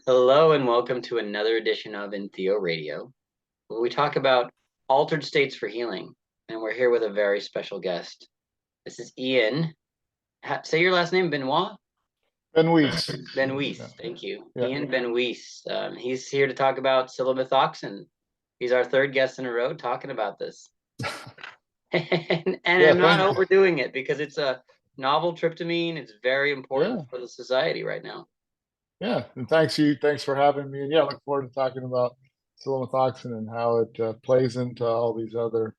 Hello and welcome to another edition of ENTHEORADIO, where we talk about altered states for healing. And we're here with a very special guest. This is Ian. Say your last name, Benoit? Benouis. Benouis, Yeah. thank you. Yeah. Ian Benouis. He's here to talk about Psilomethoxin. He's our third guest in a row talking about this. and Yeah, I'm not overdoing it because it's a novel tryptamine. It's very important for the society right now. Yeah, and thanks for having me. And yeah, I look forward to talking about psilomethoxin and how it plays into all these other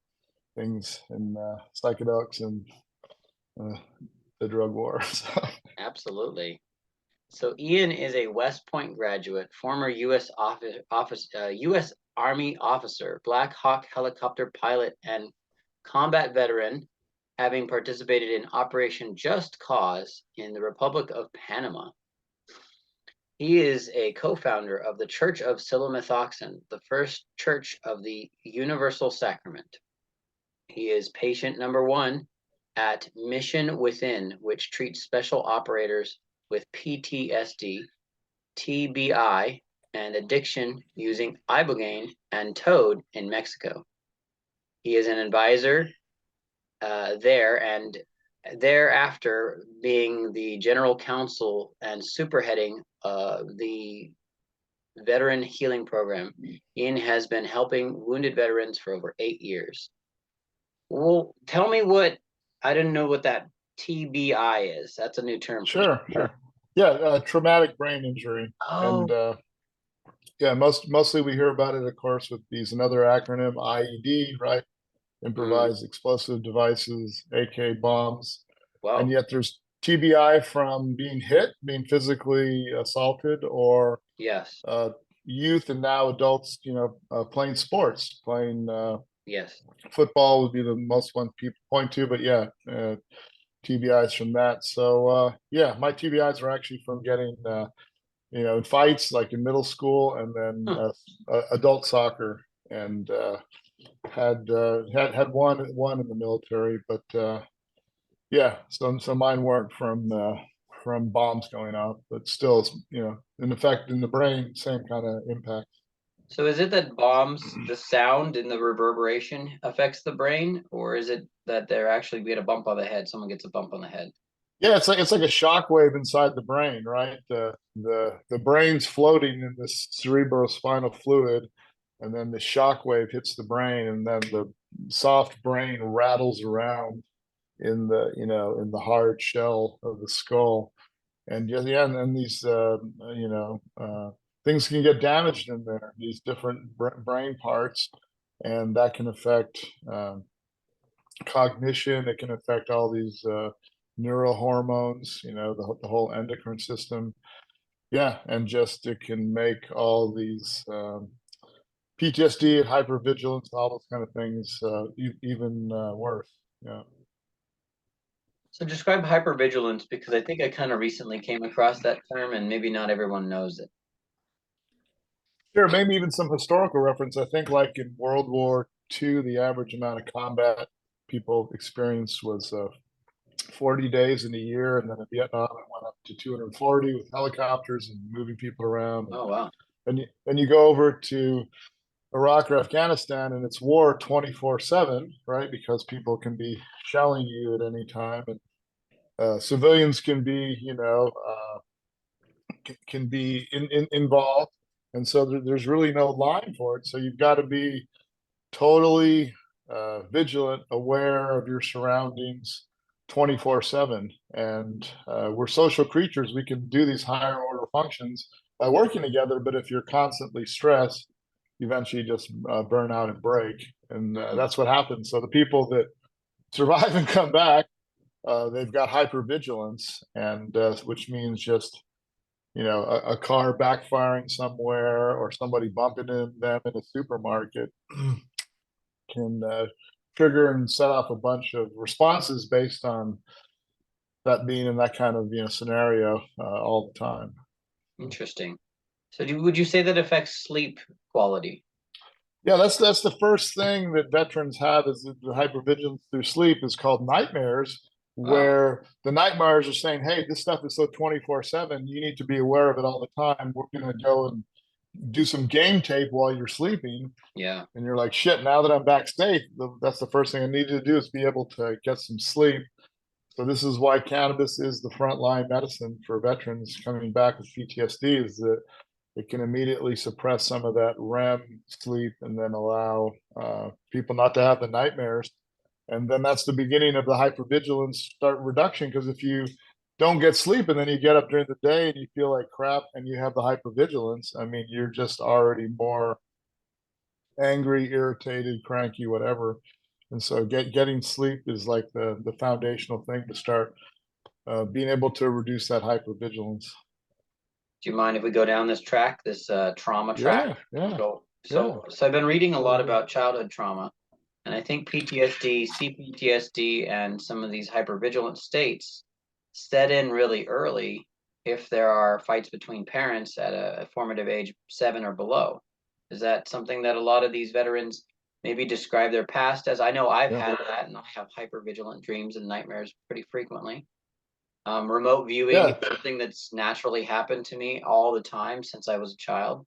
things in psychedelics and the drug war. So. Absolutely. So Ian is a West Point graduate, former U.S. U.S. Army officer, Black Hawk helicopter pilot, and combat veteran, having participated in Operation Just Cause in the Republic of Panama. He is a co-founder of the Church of Psilomethoxin, the first church of the Universal Sacrament. He is patient number 1 at Mission Within, which treats special operators with PTSD, TBI, and addiction using ibogaine and toad in Mexico. He is an advisor there, and thereafter being the general counsel and superheading the veteran healing program. Ian has been helping wounded veterans for over 8 years. Well, tell me I didn't know what that TBI is. That's a new term. Sure. Yeah, traumatic brain injury. Oh. And yeah, mostly we hear about it, of course, with another acronym, IED, right? Improvised explosive devices, AK bombs. Wow. And yet there's TBI from being hit, being physically assaulted, or yes, youth and now adults, playing sports, playing yes, football would be the most one people point to, but yeah, TBIs from that. So yeah, my TBIs are actually from getting in fights like in middle school, and then adult soccer, and had one in the military, but yeah, so mine weren't from bombs going off, but still, an effect in the brain, same kind of impact. So is it that bombs, the sound and the reverberation affects the brain, or is it that they're actually we get a bump on the head, someone gets a bump on the head? Yeah, it's like a shock wave inside the brain, right? The brain's floating in this cerebrospinal fluid, and then the shock wave hits the brain, and then the soft brain rattles around in the hard shell of the skull. And yeah, and then these things can get damaged in there, these different brain parts, and that can affect cognition. It can affect all these neurohormones, the whole endocrine system. Yeah, and just it can make all these PTSD and hypervigilance, all those kind of things even worse. Yeah. So describe hypervigilance, because I think I kind of recently came across that term and maybe not everyone knows it. Sure, maybe even some historical reference. I think like in World War II, the average amount of combat people experienced was 40 days in a year, and then in Vietnam it went up to 240 with helicopters and moving people around. Oh, wow. And you go over to Iraq or Afghanistan, and it's war 24/7, right? Because people can be shelling you at any time, and civilians can be, can be involved, and so there's really no line for it. So you've got to be totally vigilant, aware of your surroundings 24/7. And we're social creatures. We can do these higher order functions by working together, but if you're constantly stressed, you eventually just burn out and break. And that's what happens. So the people that survive and come back, they've got hypervigilance, and which means just a car backfiring somewhere or somebody bumping into them in a supermarket can trigger and set off a bunch of responses based on that being in that kind of scenario all the time. Interesting. So would you say that affects sleep quality? Yeah, that's the first thing that veterans have, is the hypervigilance through sleep is called nightmares. Wow. where the nightmares are saying, hey, this stuff is so 24/7, you need to be aware of it all the time. We're going to go and do some game tape while you're sleeping. Yeah. And you're like, shit, now that I'm back safe, that's the first thing I need to do is be able to get some sleep. So this is why cannabis is the frontline medicine for veterans coming back with PTSD, is that it can immediately suppress some of that REM sleep and then allow people not to have the nightmares. And then that's the beginning of the hypervigilance start reduction. Because if you don't get sleep and then you get up during the day and you feel like crap and you have the hypervigilance, I mean, you're just already more angry, irritated, cranky, whatever. And so getting sleep is like the foundational thing to start being able to reduce that hypervigilance. Do you mind if we go down this track, this trauma track? Yeah, yeah, yeah. So I've been reading a lot about childhood trauma, and I think PTSD, CPTSD, and some of these hypervigilant states set in really early if there are fights between parents at a formative age 7 or below. Is that something that a lot of these veterans maybe describe their past as? I know I've Yeah. had that, and I have hypervigilant dreams and nightmares pretty frequently. Remote viewing Yeah. is something that's naturally happened to me all the time since I was a child.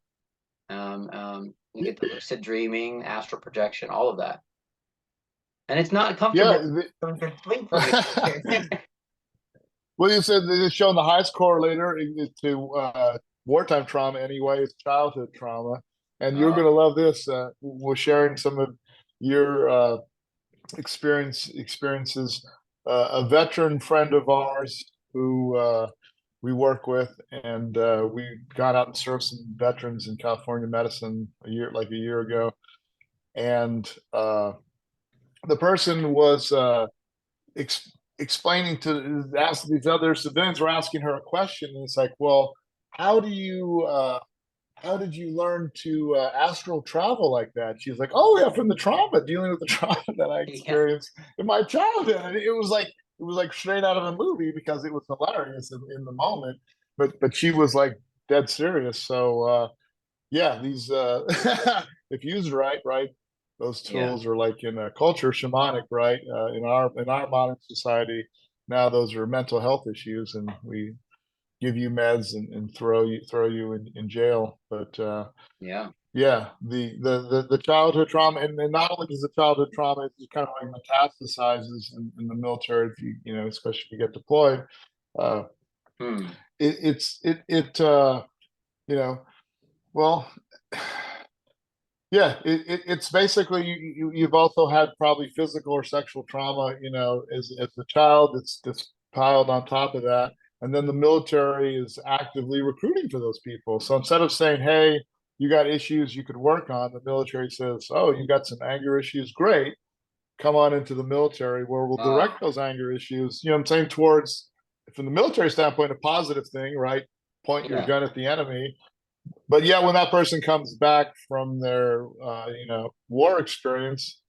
You get the lucid dreaming, astral projection, all of that. And it's not Yeah. comfortable to sleep for me. Well, you said they're showing the highest correlator to wartime trauma anyway, is childhood trauma. And you're going to love this. We're sharing some of your experiences. A veteran friend of ours who we work with, and we got out and served some veterans in California medicine a year ago. And the person was explaining to ask these other civilians were asking her a question, and it's like, well, how do you how did you learn to astral travel like that? She's like, oh yeah, from the trauma, dealing with the trauma that I Yeah, experienced in my childhood. And it was like straight out of a movie because it was hilarious in the moment, but she was like dead serious. So yeah, these if used right, those yeah, tools are like in a culture shamanic, right? In our modern society, now those are mental health issues, and we give you meds and throw you in jail. But yeah. yeah, the childhood trauma, and not only does the childhood trauma, it kind of like metastasizes in the military. If you know, especially if you get deployed, uh, Hmm. it you know, well. Yeah, it's basically you've also had probably physical or sexual trauma, you know, as a child. It's piled on top of that, and then the military is actively recruiting for those people. So instead of saying, "Hey, you got issues you could work on," the military says, "Oh, you got some anger issues? Great, come on into the military, where we'll Oh, direct those anger issues." You know, what I'm saying, towards, from the military standpoint, a positive thing, right? Point your yeah. gun at the enemy. But yeah, when that person comes back from their you know, war experience,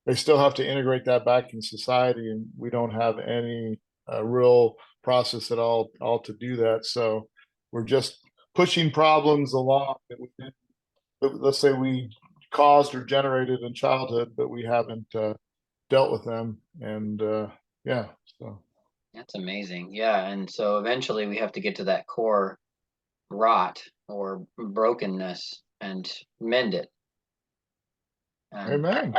they still have to integrate that back in society, and we don't have any real process at all to do that. So we're just pushing problems along that we did, let's say we caused or generated in childhood, but we haven't dealt with them. And yeah, so That's amazing. Yeah. And so eventually we have to get to that core rot or brokenness and mend it. And amen.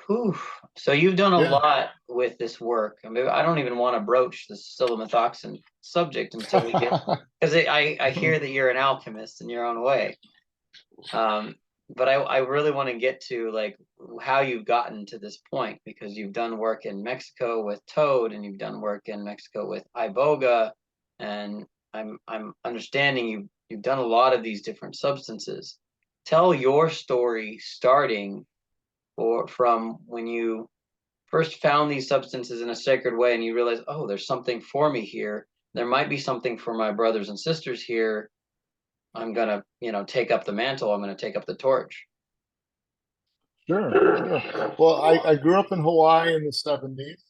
whew. So you've done a Yeah. lot with this work. I mean, I don't even want to broach the psilomethoxin subject until we get, because I hear that you're an alchemist in your own way. Um, but I really want to get to like how you've gotten to this point, because you've done work in Mexico with Toad, and you've done work in Mexico with Iboga, and I'm understanding you've done a lot of these different substances. Tell your story starting or from when you first found these substances in a sacred way and you realize, oh, there's something for me here. There might be something for my brothers and sisters here. I'm gonna, take up the mantle. I'm gonna take up the torch. Sure. Well, I grew up in Hawaii in the 70s,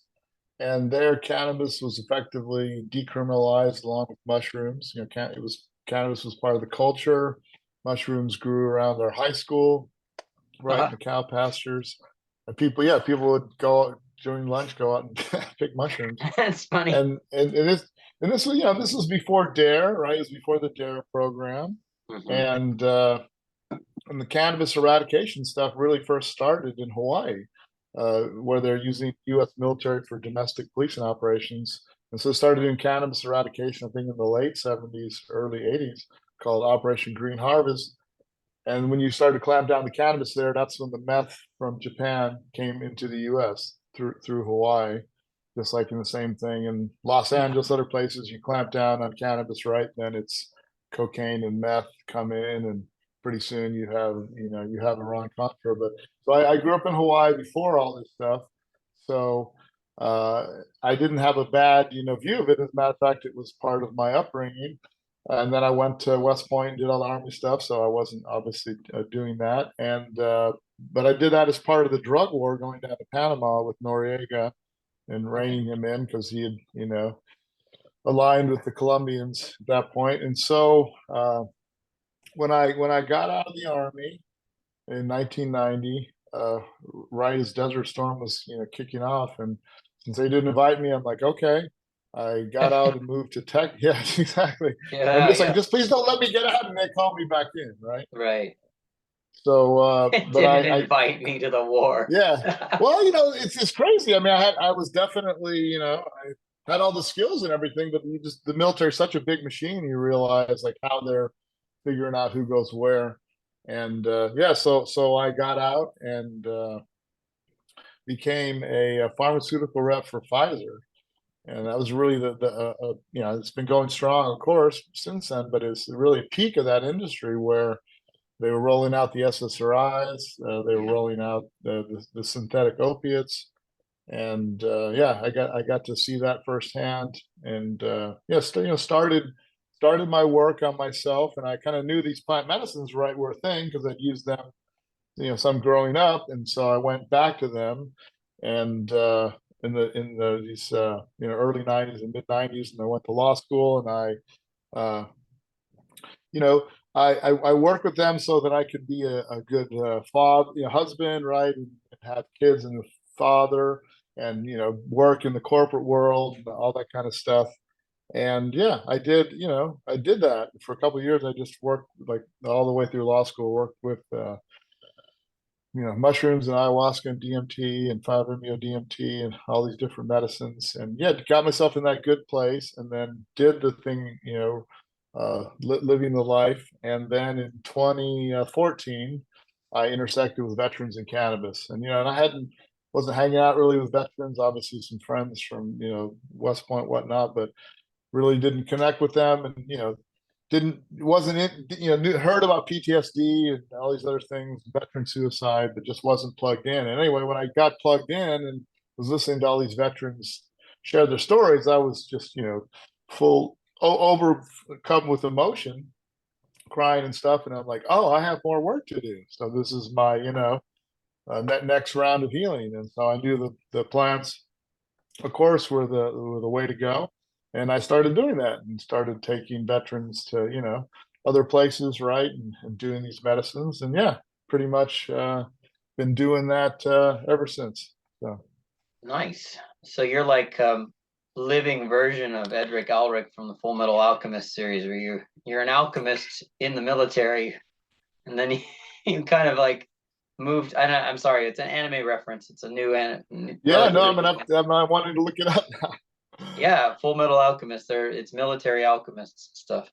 and there cannabis was effectively decriminalized along with mushrooms. You know, cannabis was part of the culture. Mushrooms grew around our high school, right in Uh-huh. the cow pastures, and people would go during lunch go out and pick mushrooms. That's funny. And this was, you know, this was before DARE, right? It was before the DARE program. And the cannabis eradication stuff really first started in Hawaii, where they're using U.S. military for domestic policing operations. And so it started in cannabis eradication, I think in the late 70s, early 80s, called Operation Green Harvest. And when you started to clamp down the cannabis there, that's when the meth from Japan came into the U.S. through Hawaii, just like in the same thing in Los Angeles, other places. You clamp down on cannabis, right? Then it's cocaine and meth come in, and pretty soon you have Iran Contra. But so I grew up in Hawaii before all this stuff, so I didn't have a bad view of it. As a matter of fact, it was part of my upbringing. And then I went to West Point and did all the Army stuff, so I wasn't obviously doing that. And but I did that as part of the drug war, going down to Panama with Noriega and reining him in because he had aligned with the Colombians at that point. And so when I got out of the Army in 1990, right as Desert Storm was kicking off, and since they didn't invite me, I'm like, okay. I got out and moved to tech. Yeah, exactly. I'm just like, just please don't let me get out, and they call me back in, right? Right. So, but didn't invite me to the war. Yeah. Well, it's crazy. I mean, I was definitely, I had all the skills and everything, but the military is such a big machine. You realize like how they're figuring out who goes where, and yeah. So I got out and became a pharmaceutical rep for Pfizer. And that was really it's been going strong, of course, since then, but it's really a peak of that industry where they were rolling out the SSRIs, they were rolling out the synthetic opiates. And yeah, I got to see that firsthand. And started my work on myself. And I kind of knew these plant medicines were a thing because I'd used them, some growing up. And so I went back to them and in these early 90s and mid 90s, and I went to law school, and I worked with them so that I could be a good father, husband, right, and have kids and a father, and work in the corporate world, and all that kind of stuff. And yeah, I did that for a couple of years. I just worked like all the way through law school, worked with mushrooms and ayahuasca and DMT and 5-MeO DMT and all these different medicines. And yeah, got myself in that good place, and then did the thing, living the life. And then in 2014, I intersected with veterans in cannabis. And, and I wasn't hanging out really with veterans, obviously some friends from, West Point, whatnot, but really didn't connect with them. And, heard about PTSD and all these other things, veteran suicide, but just wasn't plugged in. And anyway, when I got plugged in and was listening to all these veterans share their stories, I was just, overcome with emotion, crying and stuff. And I'm like, oh, I have more work to do. So this is my, next round of healing. And so I knew the plants, of course, were the way to go. And I started doing that and started taking veterans to, other places, right, and doing these medicines. And yeah, pretty much been doing that ever since. So nice. So you're like living version of Edric Ulrich from the Full Metal Alchemist series, where you're an alchemist in the military, and then you kind of like moved. I'm sorry, it's an anime reference. It's a new anime. Yeah, no, I'm wanting to look it up now. Yeah, Full Metal Alchemist. It's military alchemists stuff.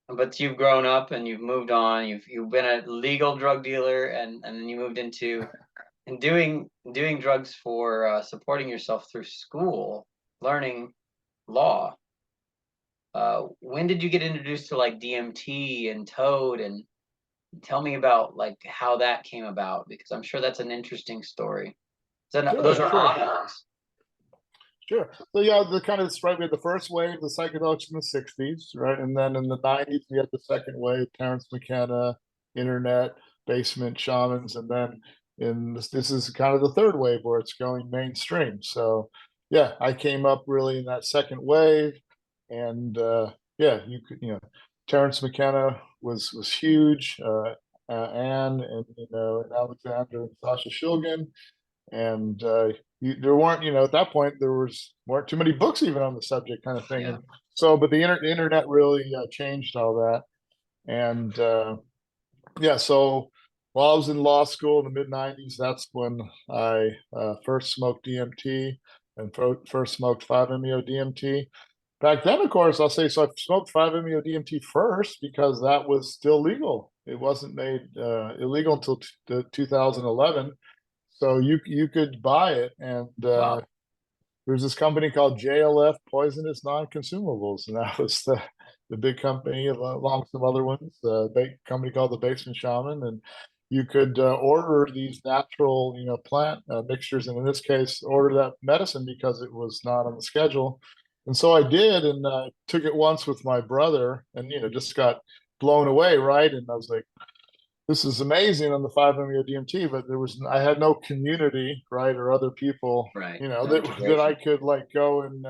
But you've grown up and you've moved on. You've been a legal drug dealer, and then you moved into and doing drugs for supporting yourself through school, learning law. When did you get introduced to like DMT and Toad, and tell me about like how that came about, because I'm sure that's an interesting story. Those are odd ones. Sure. So yeah, we had the first wave, the psychedelics in the 60s, right? And then in the 90s, we had the second wave, Terrence McKenna, internet, basement shamans. And then this is kind of the third wave where it's going mainstream. So yeah, I came up really in that second wave. And yeah, Terrence McKenna was huge, Anne and, and Alexander and Sasha Shulgin. and there weren't, at that point weren't too many books even on the subject, kind of thing. Yeah. And so, but the internet really changed all that. And yeah, so while I was in law school in the mid-90s, that's when I first smoked DMT and first smoked 5-MeO DMT. Back then, of course, I'll say, so I smoked 5-MeO DMT first because that was still legal. It wasn't made illegal until 2011. So you could buy it, and Wow. there's this company called JLF Poisonous Non-Consumables, and that was the big company along with some other ones. Company called the Basement Shaman, and you could order these natural, plant mixtures, and in this case, order that medicine because it was not on the schedule. And so I did, and took it once with my brother, and just got blown away, right? And I was like, this is amazing on the 5-MeO DMT, but I had no community, right, or other people, Right. that No that I integration. could like go and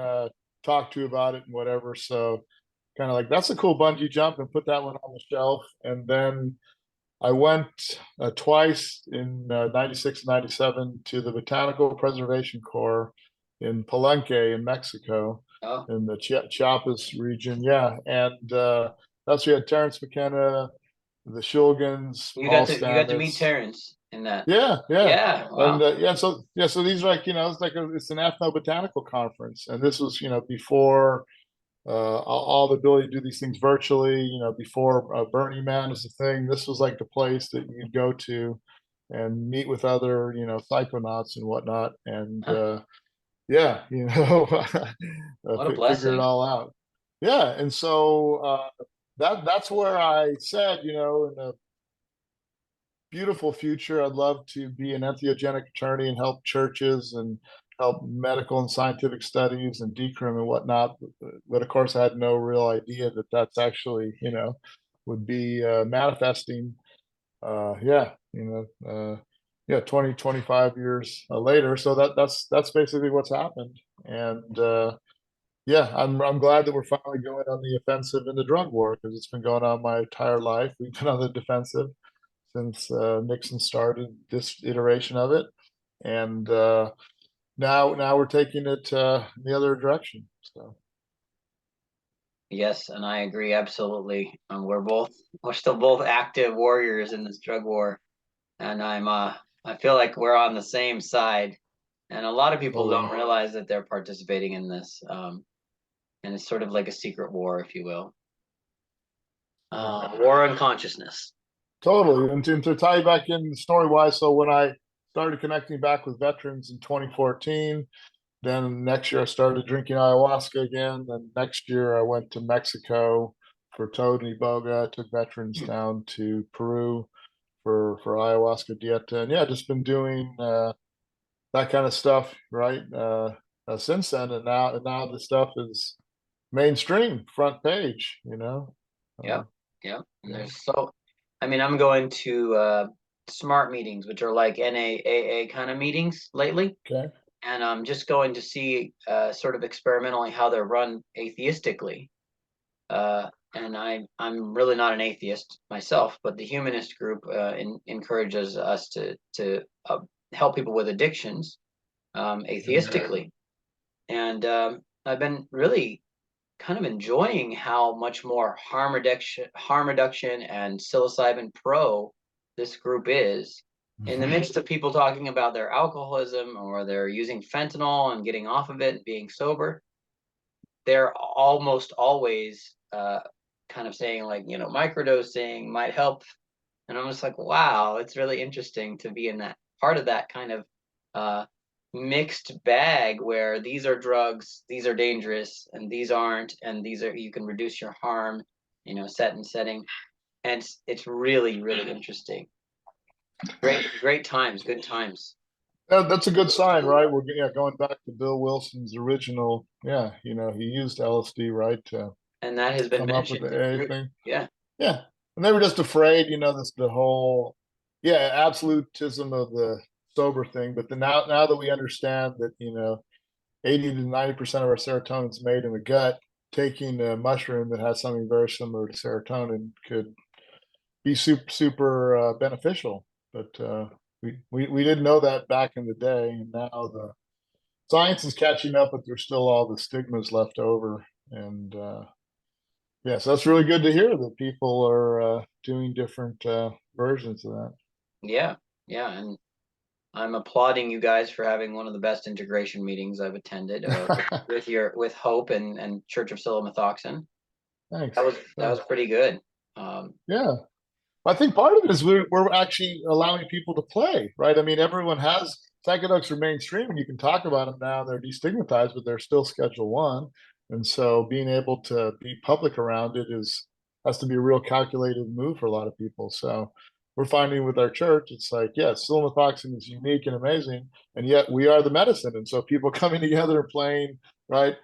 talk to about it and whatever. So kind of like, that's a cool bungee jump, and put that one on the shelf. And then I went twice in 96 and 97 to the Botanical Preservation Corps in Palenque in Mexico, Oh, in the Chiapas region. Yeah, and that's where you had Terrence McKenna, the Shulgins, Paul you got to meet Stamets. Terrence in that. Yeah, yeah. Yeah. And Wow. so these are like, it's an ethnobotanical conference, and this was, before all the ability to do these things virtually, before Burning Man was a thing. This was like the place that you could go to and meet with other, psychonauts and whatnot. And Huh. yeah, What a figure it blessing. all out. Yeah, and so that's where I said, in the beautiful future, I'd love to be an entheogenic attorney and help churches and help medical and scientific studies and decrim and whatnot. But of course, I had no real idea that that's actually, would be manifesting. Yeah, yeah, 20, 25 years later. So that's basically what's happened. And yeah, I'm glad that we're finally going on the offensive in the drug war, because it's been going on my entire life. We've been on the defensive since Nixon started this iteration of it, and now we're taking it the other direction. So Yes, and I agree absolutely. We're still both active warriors in this drug war, and I feel like we're on the same side. And a lot of people don't totally, realize that they're participating in this, and it's sort of like a secret war, if you will. yeah, War on consciousness. totally. And to tie you back in story wise, so when I started connecting back with veterans in 2014, then next year I started drinking ayahuasca again. Then next year I went to Mexico for Tony Boga. I took veterans down to Peru for ayahuasca dieta, and yeah, just been doing that kind of stuff, right? Since then, and now the stuff is mainstream, front page. Yep, yep. And Yeah. I mean, I'm going to smart meetings, which are like NAAA kind of meetings lately. Okay. And I'm just going to see sort of experimentally how they're run atheistically. And I'm really not an atheist myself, but the humanist group encourages us to help people with addictions atheistically. And I've been really kind of enjoying how much more harm reduction and psilocybin pro this group is. In the midst of people talking about their alcoholism or they're using fentanyl and getting off of it and being sober, they're almost always kind of saying like, microdosing might help. And I'm just like, wow, it's really interesting to be in that part of that kind of uh, mixed bag where these are drugs, these are dangerous, and these aren't, and these are, you can reduce your harm, set and setting. And it's really, really interesting. Great times, good times. That's a good sign, right? We're going back to Bill Wilson's original. Yeah, he used LSD, right, to And that has been come up with mentioned. the A thing. Yeah, Yeah, and they were just afraid, this the whole, yeah, absolutism of the sober thing. But then now that we understand that, 80 to 90% of our serotonin is made in the gut, taking a mushroom that has something very similar to serotonin could be super beneficial. But we didn't know that back in the day, and now the science is catching up, but there's still all the stigmas left over. And yeah, so that's really good to hear that people are doing different versions of that. Yeah, yeah, and I'm applauding you guys for having one of the best integration meetings I've attended with Hope and Church of Psilomethoxin. Thanks. That was pretty good. Yeah. I think part of it is we're actually allowing people to play, right? I mean, everyone has psychedelics are mainstream, and you can talk about them now. They're destigmatized, but they're still Schedule One, and so being able to be public around it has to be a real calculated move for a lot of people. So we're finding with our church, it's like, yes, psilomethoxin is unique and amazing, and yet we are the medicine, and so people coming together and playing, right,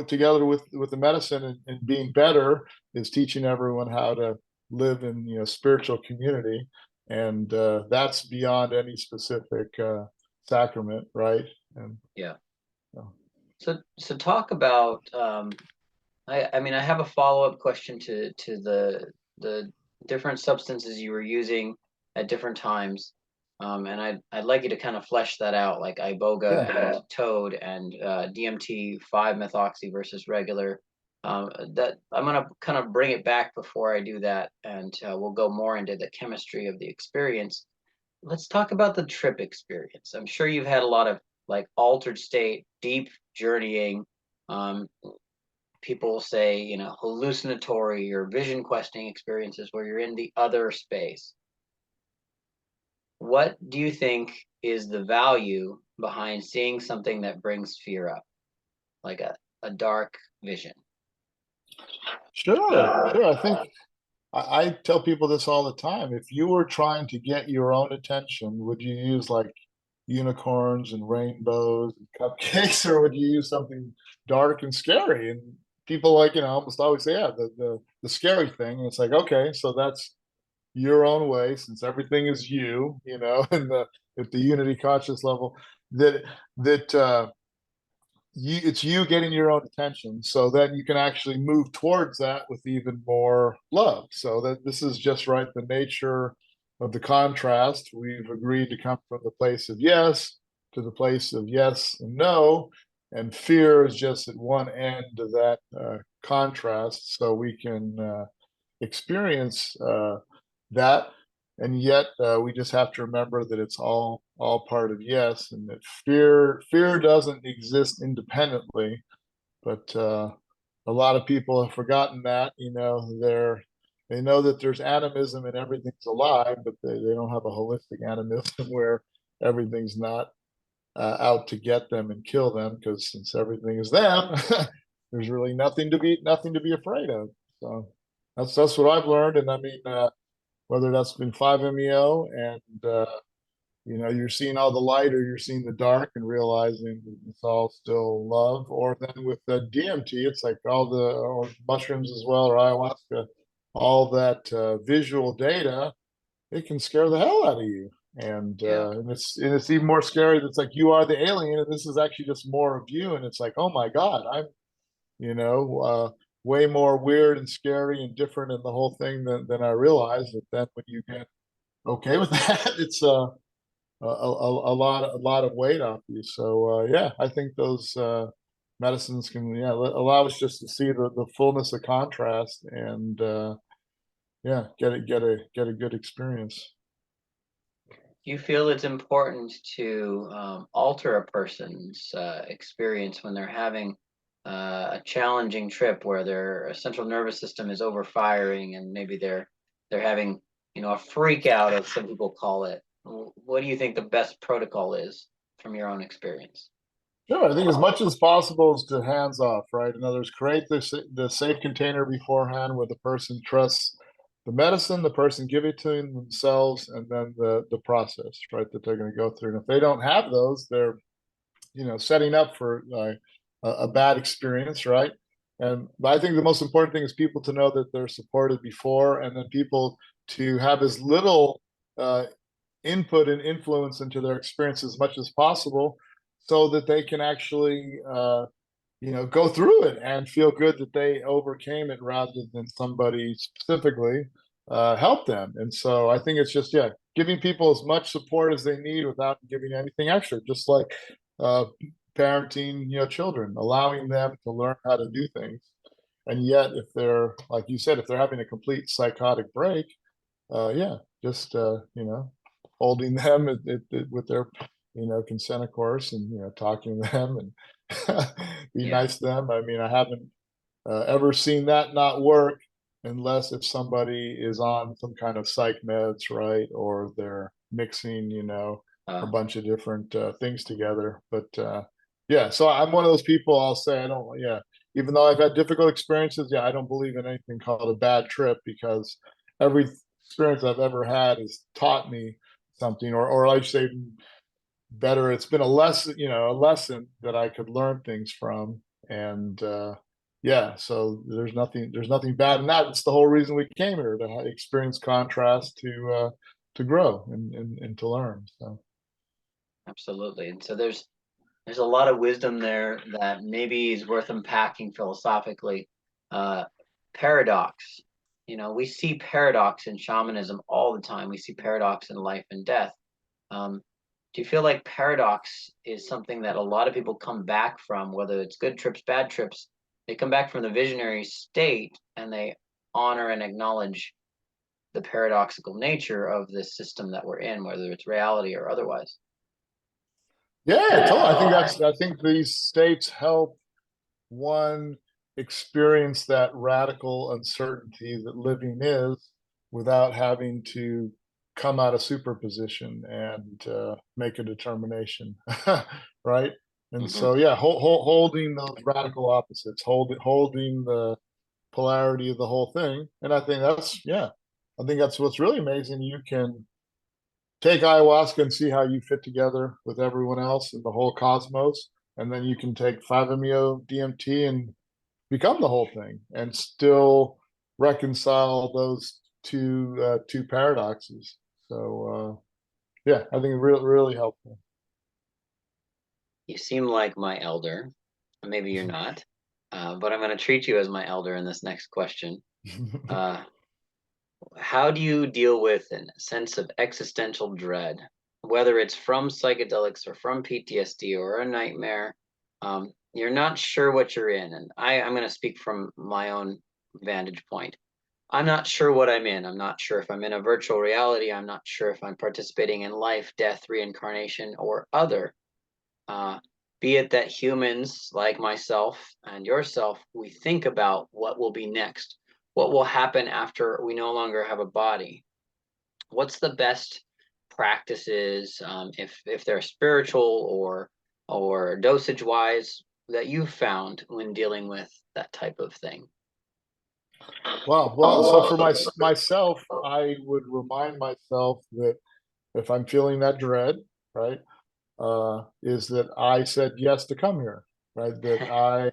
together with the medicine and being better is teaching everyone how to live in spiritual community, and that's beyond any specific sacrament, right? And yeah. so, So talk about. I mean, I have a follow-up question to the different substances you were using at different times, and I'd like you to kind of flesh that out, like iboga and toad and DMT 5-methoxy versus regular. That I'm gonna kind of bring it back before I do that, and we'll go more into the chemistry of the experience. Let's talk about the trip experience. I'm sure you've had a lot of like altered state, deep journeying. Um, People say, hallucinatory or vision questing experiences where you're in the other space. What do you think is the value behind seeing something that brings fear up, like a dark vision? sure. I think I tell people this all the time. If you were trying to get your own attention, would you use like unicorns and rainbows and cupcakes, or would you use something dark and scary? And people like, almost always say, yeah, the scary thing. And it's like, okay, so that's your own way, since everything is you, and at the unity conscious level, that that it's you getting your own attention, so that you can actually move towards that with even more love. So that this is just right, the nature of the contrast. We've agreed to come from the place of yes to the place of yes and no, and fear is just at one end of that contrast, so we can experience that. And yet we just have to remember that it's all part of yes, and that fear doesn't exist independently. But a lot of people have forgotten that. They know that there's animism and everything's alive, but they don't have a holistic animism where everything's not out to get them and kill them, because since everything is them, there's really nothing to be afraid of. So that's what I've learned. And I mean, whether that's been 5-MeO and you're seeing all the light, or you're seeing the dark and realizing it's all still love, or then with the DMT, it's like all the or mushrooms as well, or ayahuasca, all that visual data, it can scare the hell out of you. And it's even more scary. It's like you are the alien, and this is actually just more of you. And it's like, oh my God, I'm you know, way more weird and scary and different in the whole thing than I realized. But then when you get okay with that, it's a lot of weight off you. So yeah, I think those medicines can allow us just to see the fullness of contrast, and yeah, get a good experience. Do you feel it's important to alter a person's experience when they're having a challenging trip where their central nervous system is overfiring, and maybe they're having a freak out, as some people call it? What do you think the best protocol is from your own experience? Sure, I think as much as possible is to hands off, right? In other words, create the safe container beforehand where the person trusts the medicine, the person give it to themselves, and then the process, right, that they're going to go through. And if they don't have those, they're setting up for a bad experience, right? And I think the most important thing is people to know that they're supported before, and then people to have as little input and influence into their experience as much as possible, so that they can actually go through it and feel good that they overcame it, rather than somebody specifically help them. And so I think it's just giving people as much support as they need without giving anything extra, just like parenting, children, allowing them to learn how to do things. And yet, if they're, like you said, if they're having a complete psychotic break, yeah, just holding them with their consent, of course, and talking to them and be Yeah. nice to them. I mean, I haven't ever seen that not work unless if somebody is on some kind of psych meds, right? Or they're mixing, a Uh, bunch of different things together. But yeah, so I'm one of those people. I'll say I don't. Yeah, even though I've had difficult experiences, yeah, I don't believe in anything called a bad trip, because every experience I've ever had has taught me something, or I say better, it's been a lesson, a lesson that I could learn things from. And yeah, so there's nothing bad in that. It's the whole reason we came here, to experience contrast, to grow and to learn. So absolutely. And so there's a lot of wisdom there that maybe is worth unpacking philosophically. Uh, Paradox. We see paradox in shamanism all the time. We see paradox in life and death. Do you feel like paradox is something that a lot of people come back from, whether it's good trips, bad trips? They come back from the visionary state and they honor and acknowledge the paradoxical nature of this system that we're in, whether it's reality or otherwise. yeah, I think these states help one experience that radical uncertainty that living is, without having to come out of superposition and make a determination, right? And Mm-hmm. so, yeah, holding those radical opposites, holding the polarity of the whole thing. And I think that's what's really amazing. You can take ayahuasca and see how you fit together with everyone else in the whole cosmos. And then you can take 5-MeO DMT and become the whole thing, and still reconcile those two paradoxes. So yeah, I think really really helpful. You seem like my elder. Maybe you're not, but I'm going to treat you as my elder in this next question. Uh, how do you deal with a sense of existential dread, whether it's from psychedelics or from PTSD or a nightmare? You're not sure what you're in. And I'm going to speak from my own vantage point. I'm not sure what I'm in. I'm not sure if I'm in a virtual reality. I'm not sure if I'm participating in life, death, reincarnation, or other. Uh, be it that humans like myself and yourself, we think about what will be next, what will happen after we no longer have a body. What's the best practices, if they're spiritual or dosage wise, that you've found when dealing with that type of thing? Well, so for myself, I would remind myself that if I'm feeling that dread, right, is that I said yes to come here, right? That I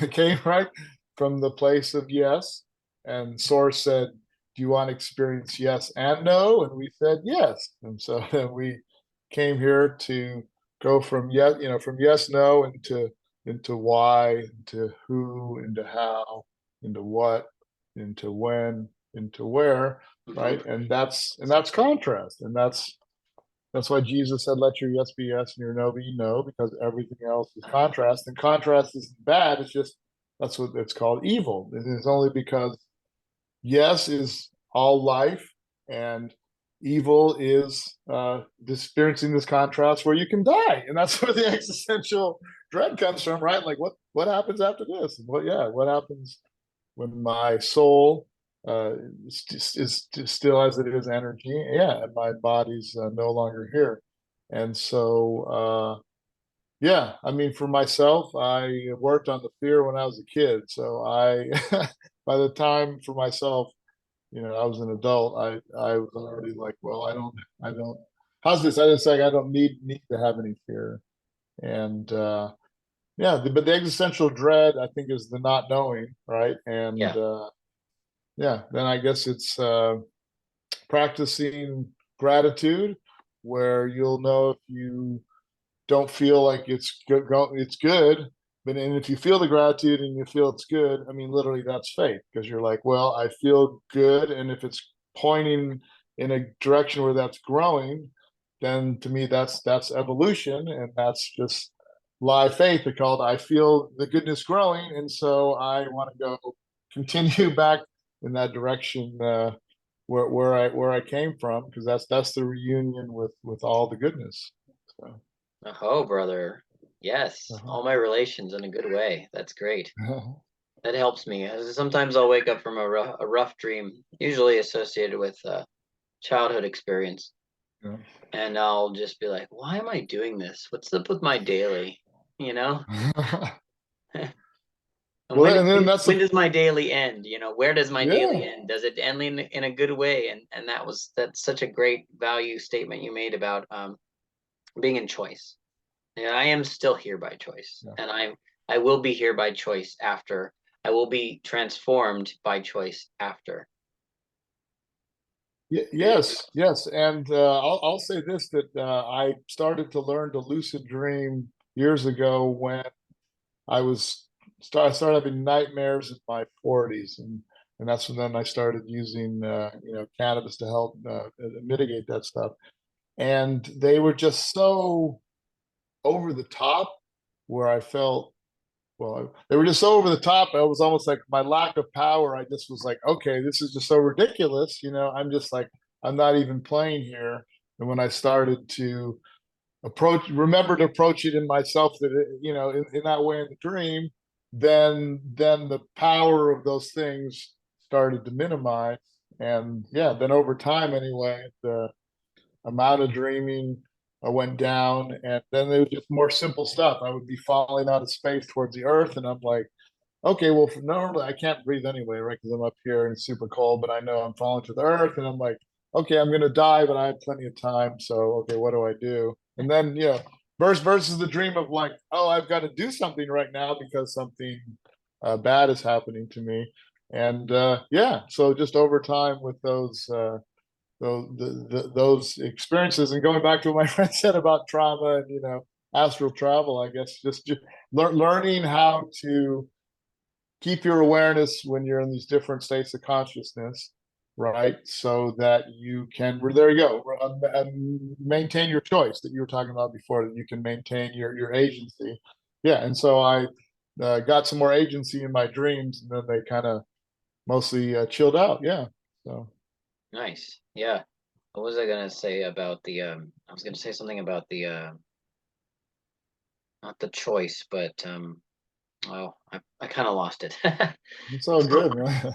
came right from the place of yes, and Source said, "Do you want to experience yes and no?" And we said yes, and so then we came here to go from yes, from yes, no, into why, into who, into how, into what, into when, into where, Mm-hmm. right? And that's contrast, and that's why Jesus said, "Let your yes be yes and your no be no," because everything else is contrast. And contrast isn't bad. It's just that's what it's called, evil. It is only because yes is all life, and evil is experiencing this contrast where you can die. And that's where the existential dread comes from, right? Like what happens after this? What happens when my soul is still as it is energy, yeah, and my body's no longer here. And so yeah, I mean, for myself, I worked on the fear when I was a kid, so I by the time for myself, I was an adult, I was already like, well, I don't how's this, I just like, I don't need to have any fear. And yeah, but the existential dread, I think, is the not knowing, right? And Yeah. yeah, then I guess it's practicing gratitude, where you'll know if you don't feel like it's good. But and if you feel the gratitude and you feel it's good, I mean, literally, that's faith, because you're like, well, I feel good, and if it's pointing in a direction where that's growing, then to me that's evolution, and that's just live faith. They called, I feel the goodness growing, and so I want to go continue back in that direction, where I came from, because that's the reunion with all the goodness. So, Oh, brother. Yes, all my relations in a good way. That's great. That helps me. Sometimes I'll wake up from a rough dream, usually associated with childhood experience, yeah. and I'll just be like, "Why am I doing this? What's up with my daily?" You know? And Well, and then when does my daily end? You know, where does my daily yeah. end? Does it end in a good way? And that's such a great value statement you made about being in choice. And I am still here by choice, Yeah. and I will be here by choice after. I will be transformed by choice after. Yes, yes, and I'll say this, that I started to learn to lucid dream years ago when I started having nightmares in my 40s, and that's when then I started using cannabis to help mitigate that stuff, and they were just so over the top, where I felt, well, they were just so over the top. It was almost like my lack of power. I just was like, okay, this is just so ridiculous. I'm just like, I'm not even playing here. And when I started to remember to approach it in myself, that in that way in the dream, then the power of those things started to minimize. And yeah, then over time anyway, the amount of dreaming went down, and then it was just more simple stuff. I would be falling out of space towards the earth, and I'm like, okay, well, normally I can't breathe anyway, right? Because I'm up here and it's super cold, but I know I'm falling to the earth, and I'm like, okay, I'm gonna die, but I have plenty of time. So, okay, what do I do? And then, versus the dream of like, oh, I've got to do something right now because something bad is happening to me. And yeah, so just over time with those experiences, and going back to what my friend said about trauma and astral travel, I guess just learning how to keep your awareness when you're in these different states of consciousness, right? So that you can, there you go, maintain your choice that you were talking about before, that you can maintain your agency. Yeah, and so I got some more agency in my dreams, and then they kind of mostly chilled out. Yeah, so. Nice. Yeah. What was I gonna say about the I was gonna say something about the not the choice, but oh, I kind of lost it. It's all good, man.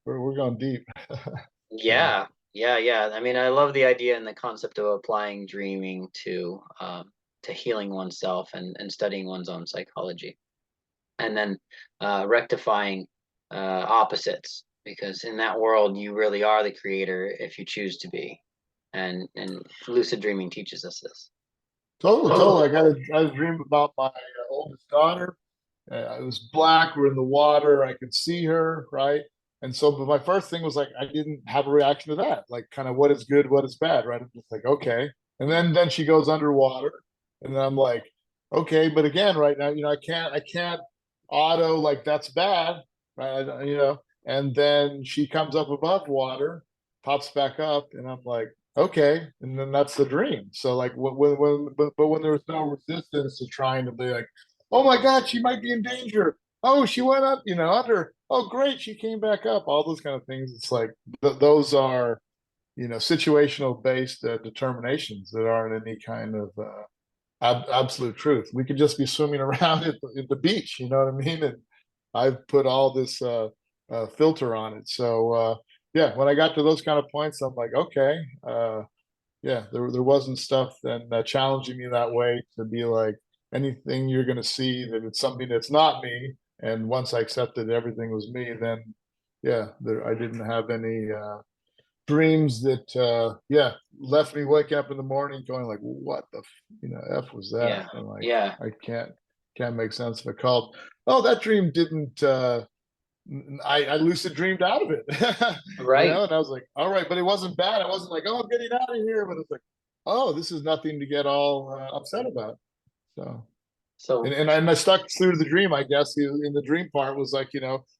We're going deep. So, Yeah, yeah. I mean, I love the idea and the concept of applying dreaming to healing oneself and studying one's own psychology, and then rectifying opposites, because in that world you really are the creator if you choose to be, and lucid dreaming teaches us this. totally, totally. I had a dream about my oldest daughter. It was black. We're in the water. I could see her, right? And so, but my first thing was like, I didn't have a reaction to that. Like, kind of, what is good, what is bad, right? I'm just like, okay. And then she goes underwater, and then I'm like, okay. But again, right now, I can't auto like that's bad, right? And then she comes up above water, pops back up, and I'm like, okay. And then that's the dream. So like, but when there was no resistance to trying to be like, oh my God, she might be in danger. Oh, she went up, under. Oh, great, she came back up. All those kind of things. It's like those are, situational based determinations that aren't any kind of absolute truth. We could just be swimming around at the beach. You know what I mean? And I've put all this filter on it. So yeah, when I got to those kind of points, I'm like, okay, yeah, there wasn't stuff then challenging me that way to be like, anything you're going to see that it's something that's not me. And once I accepted everything was me, then yeah, I didn't have any dreams that yeah, left me waking up in the morning going like, what the f was that? Yeah, And like, yeah, I can't make sense of it. Called, oh, that dream didn't I lucid dreamed out of it. right. And I was like, all right, but it wasn't bad. I wasn't like, oh, I'm getting out of here, but it's like, oh, this is nothing to get all upset about. So, So and I stuck through the dream, I guess. In the dream part was like,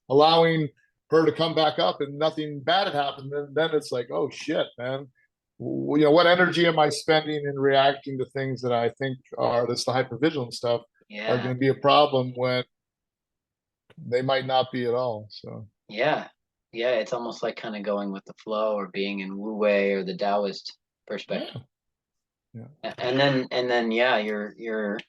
allowing her to come back up and nothing bad had happened, then it's like, oh shit, man. What energy am I spending in reacting to things that I think are this the hypervigilant stuff are going to be a problem when they might not be at all. So yeah, it's almost like kind of going with the flow or being in Wu Wei or the Taoist perspective. Yeah. And then yeah, you're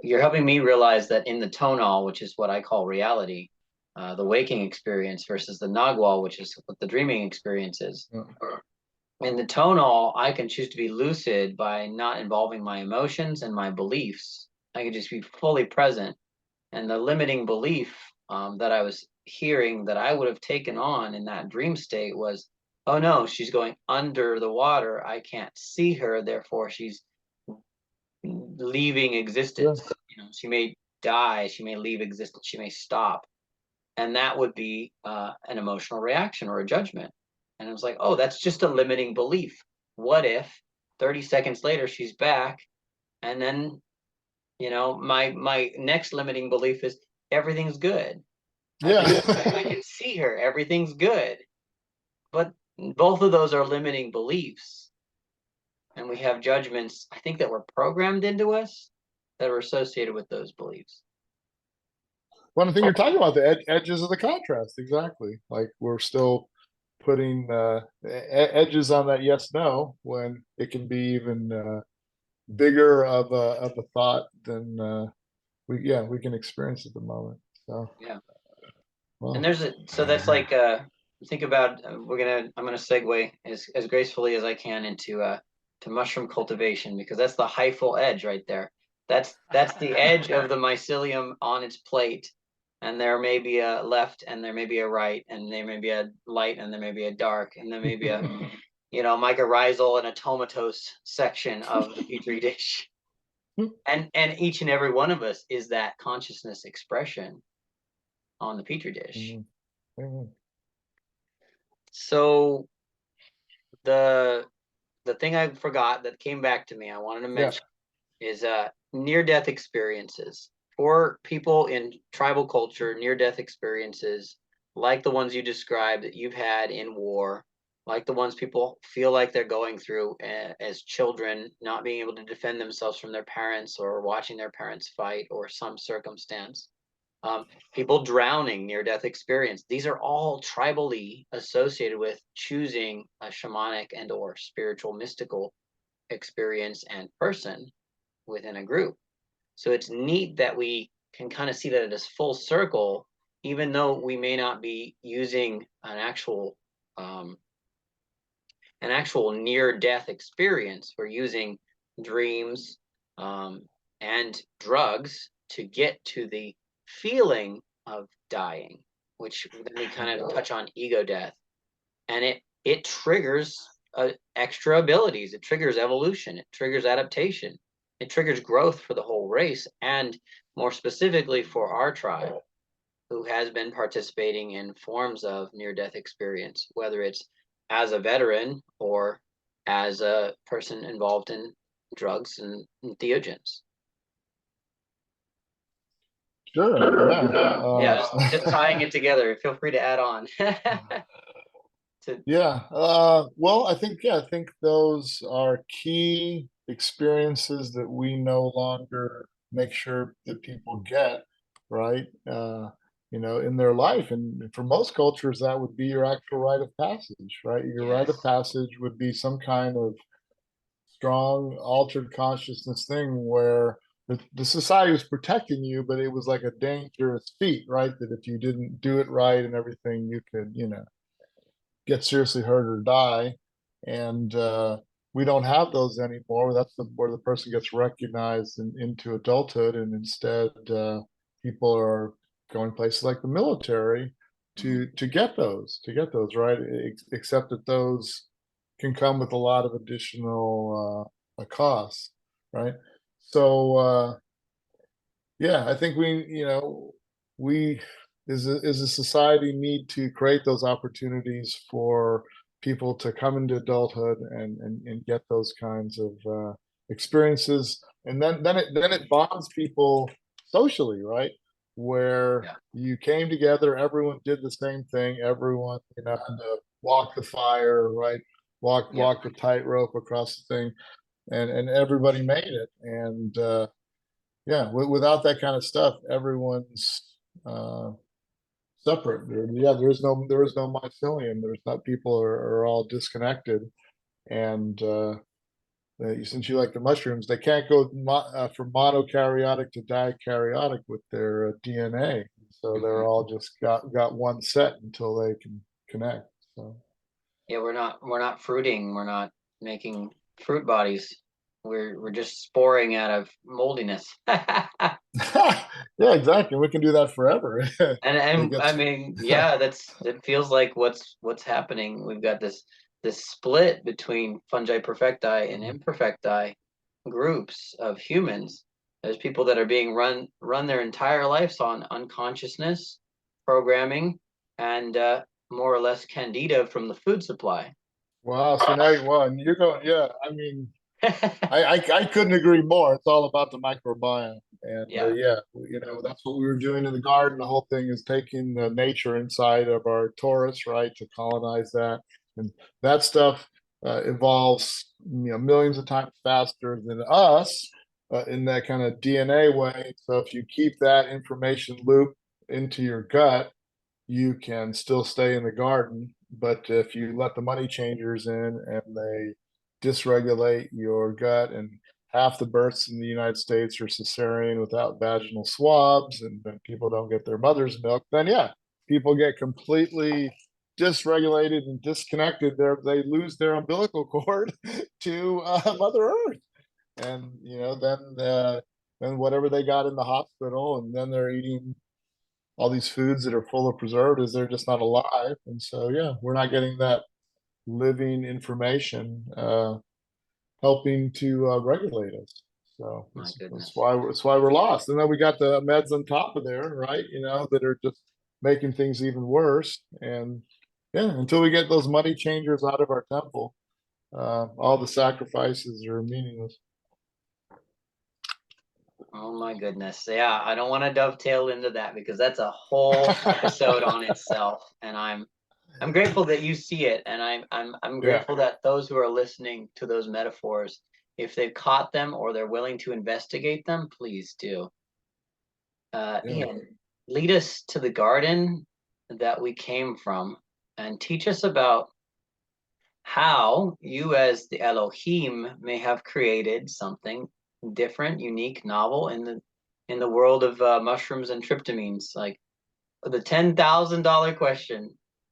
helping me realize that in the tonal, which is what I call reality, the waking experience versus the Nagwal, which is what the dreaming experience is. Yeah. In the tonal, I can choose to be lucid by not involving my emotions and my beliefs. I can just be fully present. And the limiting belief that I was hearing that I would have taken on in that dream state was, oh no, she's going under the water. I can't see her, therefore she's leaving existence. She may die, she may leave existence, she may stop. And that would be an emotional reaction or a judgment. And it was like, oh, that's just a limiting belief. What if 30 seconds later she's back? And then, my next limiting belief is everything's good. I can see her, everything's good. But both of those are limiting beliefs. And we have judgments, I think, that were programmed into us that are associated with those beliefs. One thing you're talking about, the edges of the contrast, exactly. Like we're still putting edges on that yes no when it can be even bigger of a thought than we can experience at the moment. So yeah. Well. And so that's like think about I'm gonna segue as gracefully as I can into to mushroom cultivation, because that's the hyphal edge right there. That's the edge of the mycelium on its plate, and there may be a left and there may be a right, and there may be a light and there may be a dark, and there may be a mycorrhizal and a tomatose section of the petri dish. And each and every one of us is that consciousness expression on the petri dish. So the thing I forgot that came back to me, I wanted to mention is near-death experiences. For people in tribal culture, near-death experiences like the ones you described that you've had in war, like the ones people feel like they're going through as children, not being able to defend themselves from their parents or watching their parents fight or some circumstance. People drowning, near-death experience. These are all tribally associated with choosing a shamanic and or spiritual mystical experience and person within a group. So it's neat that we can kind of see that it is full circle, even though we may not be using an actual near-death experience. We're using dreams and drugs to get to the feeling of dying, which then we kind of touch on ego death, and it triggers extra abilities. It triggers evolution. It triggers adaptation. It triggers growth for the whole race, and more specifically for our tribe, who has been participating in forms of near-death experience, whether it's as a veteran or as a person involved in drugs and entheogens. Sure. Yeah, just tying it together. Feel free to add on. Well, I think those are key experiences that we no longer make sure that people get, right? In their life. And for most cultures, that would be your actual rite of passage, right? Your rite of passage would be some kind of strong altered consciousness thing where the society was protecting you, but it was like a dangerous feat, right? That if you didn't do it right and everything, you could, get seriously hurt or die. And we don't have those anymore. That's where the person gets recognized into adulthood, and instead people are going places like the military to get those right. Except that those can come with a lot of additional costs, right? So I think we as a society need to create those opportunities for people to come into adulthood and get those kinds of experiences, and then it bonds people socially, right? where Yeah. you came together, everyone did the same thing, everyone, had to walk the fire, right? Yep. Walk the tightrope across the thing, and everybody made it. And yeah, without that kind of stuff, everyone's separate. There is no mycelium. There's not people are all disconnected. And since you like the mushrooms, they can't go from monokaryotic to dikaryotic with their DNA. So they're Mhm. all just got one set until they can connect. So Yeah, we're not fruiting. We're not making fruit bodies. We're just sporing out of moldiness. yeah, exactly. We can do that forever. It And I gets mean, yeah, it feels like what's happening. We've got this split between fungi perfecti and imperfecti groups of humans. There's people that are being run their entire lives on unconsciousness, programming, and more or less candida from the food supply. wow. So now you won. You're going. Yeah, I mean, I couldn't agree more. It's all about the microbiome, and Yeah, yeah, that's what we were doing in the garden. The whole thing is taking the nature inside of our torus, right, to colonize that, and that stuff evolves, millions of times faster than us in that kind of DNA way. So if you keep that information loop into your gut, you can still stay in the garden. But if you let the money changers in and they dysregulate your gut, and half the births in the United States are cesarean without vaginal swabs, and then people don't get their mother's milk, then yeah, people get completely dysregulated and disconnected. They lose their umbilical cord to Mother Earth, and then whatever they got in the hospital, and then they're eating all these foods that are full of preservatives, they're just not alive. And so, yeah, we're not getting that living information helping to regulate us. So my goodness. that's why we're lost. And then we got the meds on top of there, right? That are just making things even worse. And yeah, until we get those money changers out of our temple, all the sacrifices are meaningless. Oh my goodness. Yeah, I don't want to dovetail into that because that's a whole episode on itself. And I'm grateful that you see it, and I'm Yeah, grateful that those who are listening to those metaphors, if they've caught them or they're willing to investigate them, please do. yeah. Ian, lead us to the garden that we came from, and teach us about how you, as the Elohim, may have created something different, unique, novel in the world of mushrooms and tryptamines, like the $10,000 question.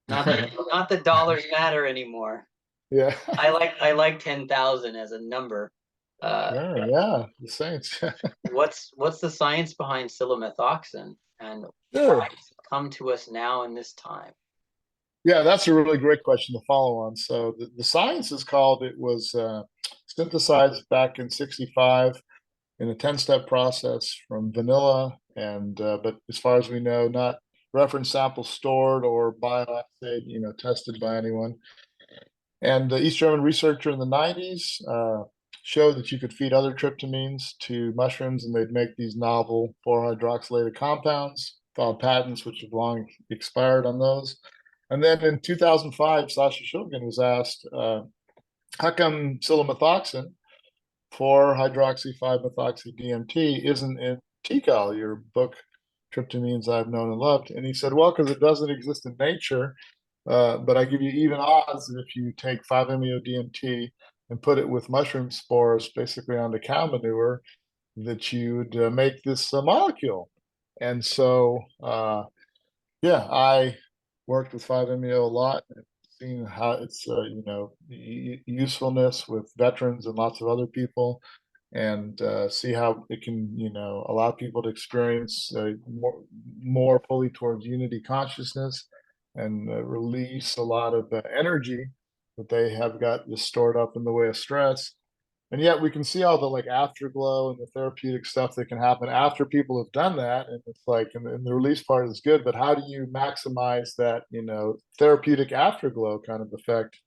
Not that dollars matter anymore. Yeah. I like 10,000 as a number. Uh, Sure, yeah, the Saints. what's the science behind Psilomethoxin, and Sure. why does it come to us now in this time? Yeah, that's a really great question to follow on. So the science is called, it was synthesized back in 65 in a 10-step process from vanilla, and but as far as we know, not reference samples stored or bioassayed, tested by anyone. And the East German researcher in the 90s showed that you could feed other tryptamines to mushrooms and they'd make these novel 4-hydroxylated compounds, filed patents, which have long expired on those. And then in 2005, Sasha Shulgin was asked, how come psilomethoxin, 4-hydroxy 5-methoxy-DMT, isn't in TiHKAL, your book, Tryptamines I've Known and Loved? And he said, well, because it doesn't exist in nature. But I give you even odds that if you take 5-MeO-DMT and put it with mushroom spores, basically onto cow manure, that you'd make this molecule. And so, yeah, I worked with 5-MeO a lot and seen how its usefulness with veterans and lots of other people, and see how it can allow people to experience more fully towards unity consciousness, and release a lot of energy that they have got just stored up in the way of stress. And yet we can see all the like afterglow and the therapeutic stuff that can happen after people have done that. And it's like, and the release part is good, but how do you maximize that, therapeutic afterglow kind of effect?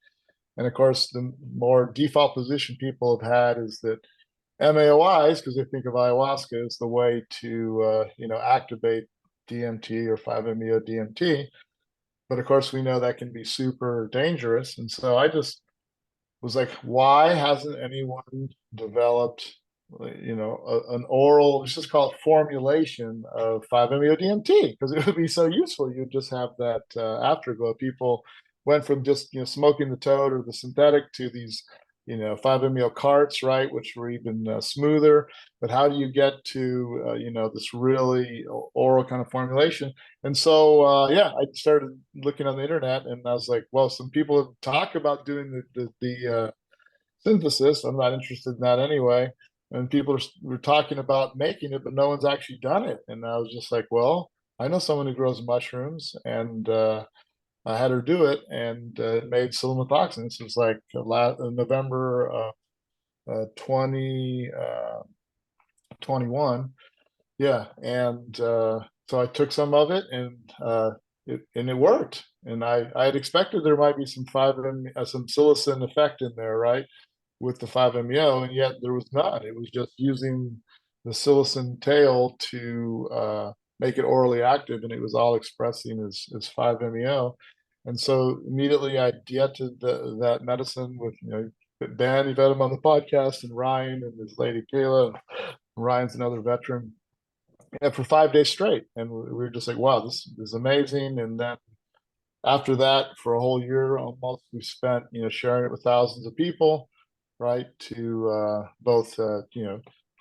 And of course, the more default position people have had is that MAOIs, because they think of ayahuasca as the way to, activate DMT or 5-MeO DMT. But of course, we know that can be super dangerous. And so I just was like, why hasn't anyone developed, an oral, let's just call it formulation of 5-MeO DMT? Because it would be so useful. You'd just have that afterglow. People went from just, smoking the toad or the synthetic to these, 5-MeO carts, right, which were even smoother. But how do you get to, this really oral kind of formulation? And so, I started looking on the internet, and I was like, well, some people have talked about doing the synthesis. I'm not interested in that anyway. And people were talking about making it, but no one's actually done it. And I was just like, well, I know someone who grows mushrooms, and I had her do it, and it made psilomethoxin. This was like November 2021. Yeah, and so I took some of it, and it worked. And I had expected there might be some some psilocin effect in there, right, with the 5-MeO, and yet there was not. It was just using the psilocin tail to make it orally active, and it was all expressing as 5-MeO. And so immediately I dieted that medicine with, Ben, you've had him on the podcast, and Ryan and his lady Kayla. And Ryan's another veteran. And for 5 days straight. And we were just like, wow, this is amazing. And then after that, for a whole year almost, we spent, sharing it with thousands of people, right, to both,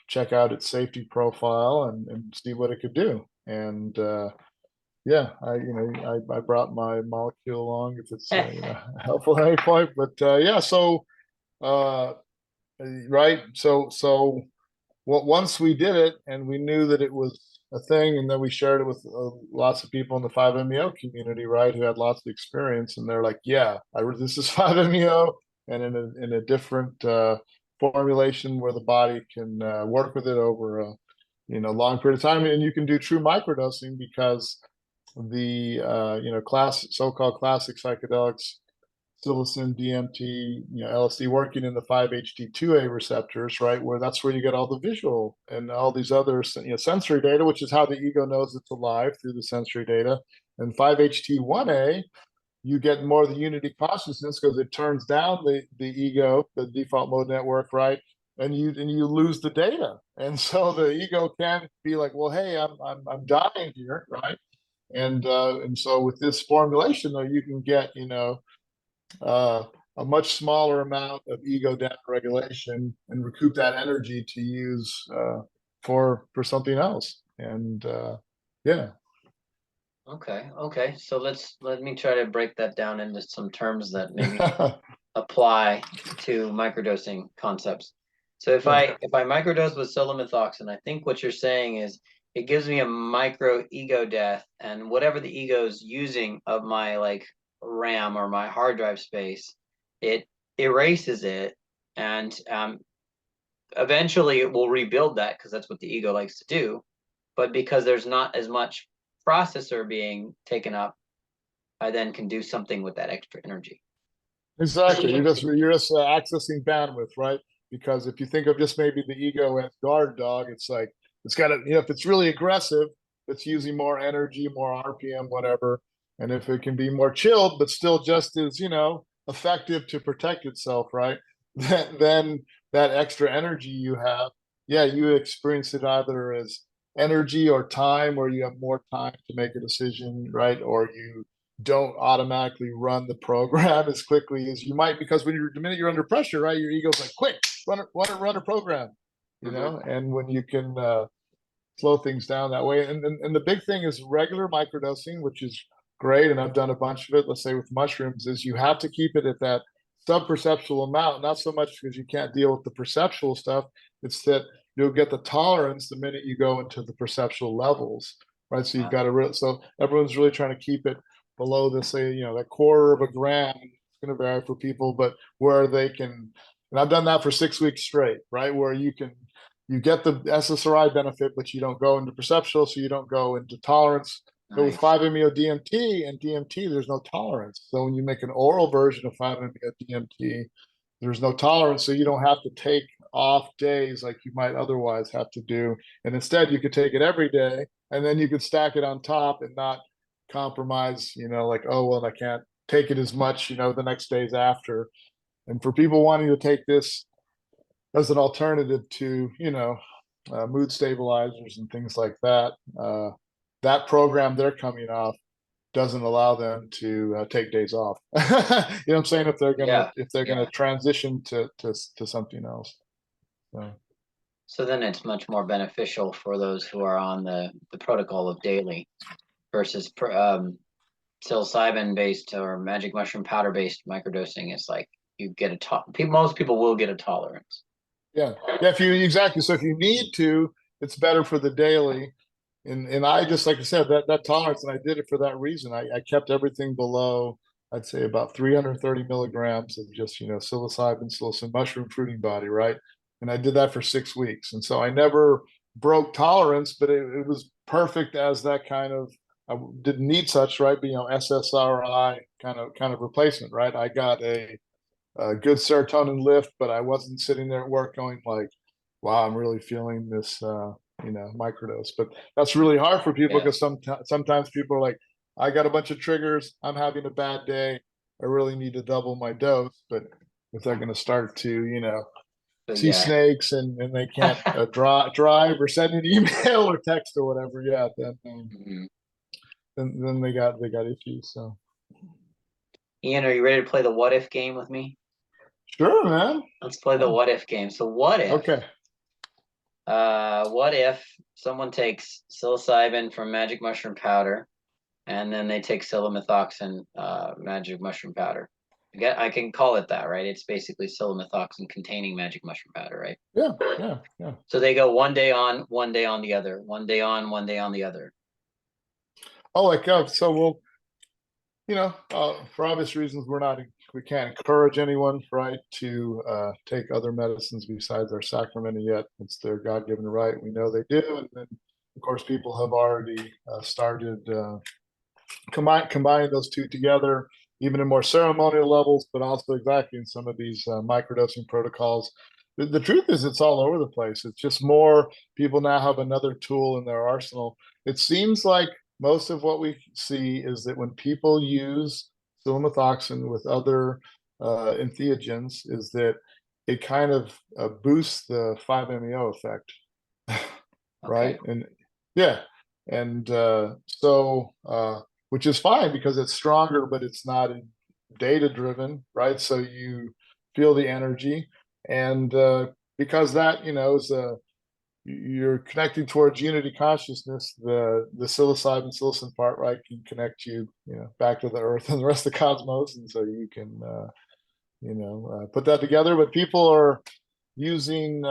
check out its safety profile and see what it could do. And I brought my molecule along if it's helpful at any point. But so uh, right, so once we did it and we knew that it was a thing, and then we shared it with lots of people in the 5-MeO community, right, who had lots of experience, and they're like, yeah, this is 5-MeO, and in a different formulation where the body can work with it over a long period of time, and you can do true microdosing because the so-called classic psychedelics, psilocin, DMT, LSD, working in the 5-HT2A receptors, right, where that's where you get all the visual and all these other sensory data, which is how the ego knows it's alive, through the sensory data. And 5-HT1A, you get more of the unity consciousness because it turns down the ego, the default mode network, right? And you lose the data, and so the ego can be like, well, hey, I'm dying here, right? And so with this formulation, though, you can get uh, a much smaller amount of ego down regulation and recoup that energy to use for something else. And yeah. Okay. So let me try to break that down into some terms that maybe apply to microdosing concepts. So if I microdose with psilomethoxin, I think what you're saying is it gives me a micro ego death, and whatever the ego is using of my like RAM or my hard drive space, it erases it, and eventually it will rebuild that because that's what the ego likes to do. But because there's not as much processor being taken up, I then can do something with that extra energy. Exactly. You're just accessing bandwidth, right? Because if you think of just maybe the ego as guard dog, it's like it's got to, if it's really aggressive, it's using more energy, more RPM, whatever. And if it can be more chilled, but still just as, effective to protect itself, right? Then that extra energy you have, yeah, you experience it either as energy or time, where you have more time to make a decision, right? Or you don't automatically run the program as quickly as you might, because the minute you're under pressure, right, your ego's like, quick, run a program, and when you can slow things down that way. And the big thing is regular microdosing, which is great, and I've done a bunch of it, let's say with mushrooms, is you have to keep it at that sub-perceptual amount, not so much because you can't deal with the perceptual stuff, it's that you'll get the tolerance the minute you go into the perceptual levels, right? So you've got to so everyone's really trying to keep it below the, say, that quarter of a gram. It's going to vary for people, but where they can, and I've done that for 6 weeks straight, right? Where you get the SSRI benefit, but you don't go into perceptual, so you don't go into tolerance. Nice. But with 5-MeO DMT and DMT, there's no tolerance. So when you make an oral version of 5-MeO DMT, there's no tolerance, so you don't have to take off days like you might otherwise have to do. And instead, you could take it every day and then you could stack it on top and not compromise, like, oh, well, I can't take it as much, the next days after. And for people wanting to take this as an alternative to, mood stabilizers and things like that, that program they're coming off doesn't allow them to take days off. You know what I'm saying? If they're gonna transition to something else. So then it's much more beneficial for those who are on the protocol of daily versus psilocybin based or magic mushroom powder based microdosing. It's like you get most people will get a tolerance. Yeah. If you exactly. So if you need to, it's better for the daily. And I just, like I said, that tolerance, and I did it for that reason. I kept everything below, I'd say about 330 milligrams of just, psilocybin, psilocin mushroom fruiting body, right? And I did that for 6 weeks. And so I never broke tolerance, but it was perfect as that kind of, I didn't need such, right? But, SSRI kind of replacement, right? I got a good serotonin lift, but I wasn't sitting there at work going like, wow, I'm really feeling this, microdose. But that's really hard for people because sometimes people are like, I got a bunch of triggers. I'm having a bad day. I really need to double my dose. But if they're going to start to, see snakes and they can't drive or send an email or text or whatever, then they got issues. So, Ian, are you ready to play the what if game with me? Sure, man. Let's play the what if game. So what if? Okay. What if someone takes psilocybin from magic mushroom powder, and then they take psilomethoxin, magic mushroom powder? I can call it that, right? It's basically psilomethoxin containing magic mushroom powder, right? Yeah. So they go one day on, one day on the other, one day on, one day on the other. Oh, so we'll, for obvious reasons, we can't encourage anyone, right, to take other medicines besides our sacrament yet. It's their God-given right. We know they do. And then, of course, people have already started combining those two together, even in more ceremonial levels, but also exactly in some of these microdosing protocols. The truth is, it's all over the place. It's just more people now have another tool in their arsenal. It seems like most of what we see is that when people use psilomethoxin with other entheogens, is that it kind of boosts the 5-MeO effect, right? Okay. And yeah, and which is fine because it's stronger, but it's not data driven, right? So you feel the energy, and because that is you're connecting towards unity consciousness. The psilocybin psilocin part, right, can connect you, back to the earth and the rest of the cosmos, and so you can, put that together. But people are using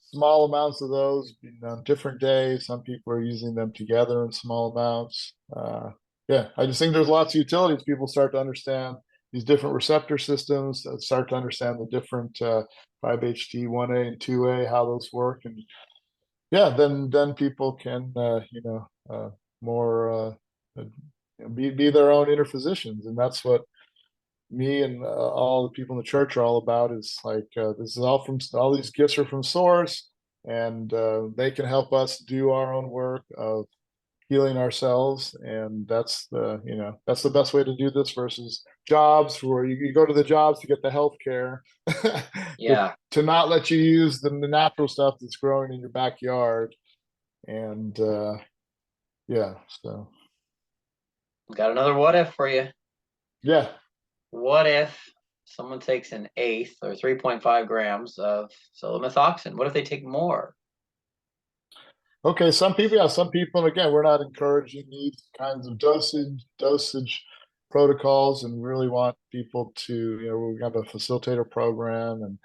small amounts of those on different days. Some people are using them together in small amounts. I just think there's lots of utilities. People start to understand these different receptor systems, start to understand the different 5-HT1A and 2A, how those work, and then people can more be their own inner physicians, and that's what me and all the people in the church are all about. Is like this is all these gifts are from source, and they can help us do our own work of healing ourselves, and that's the best way to do this versus jobs where you go to the jobs to get the health care. To not let you use the natural stuff that's growing in your backyard. And so got another what if for you. What if someone takes an eighth or 3.5 grams of psilomethoxin? What if they take more? Okay, some people, and again, we're not encouraging these kinds of dosage protocols, and really want people to, we have a facilitator program and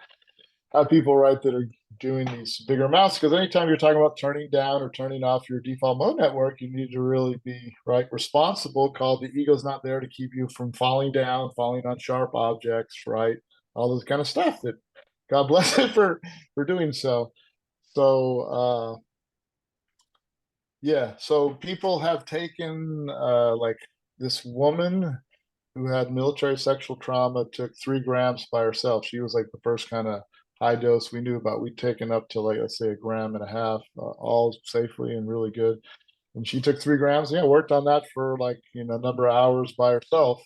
have people, right, that are doing these bigger amounts, because anytime you're talking about turning down or turning off your default mode network, you need to really be, right, responsible. Called the ego's not there to keep you from falling down, falling on sharp objects, right, all this kind of stuff that God bless it for doing so. So people have taken like this woman who had military sexual trauma took 3 grams by herself. She was like the first kind of high dose we knew about. We'd taken up to, like, let's say, 1.5 grams, all safely and really good. And she took 3 grams. Yeah, worked on that for like, a number of hours by herself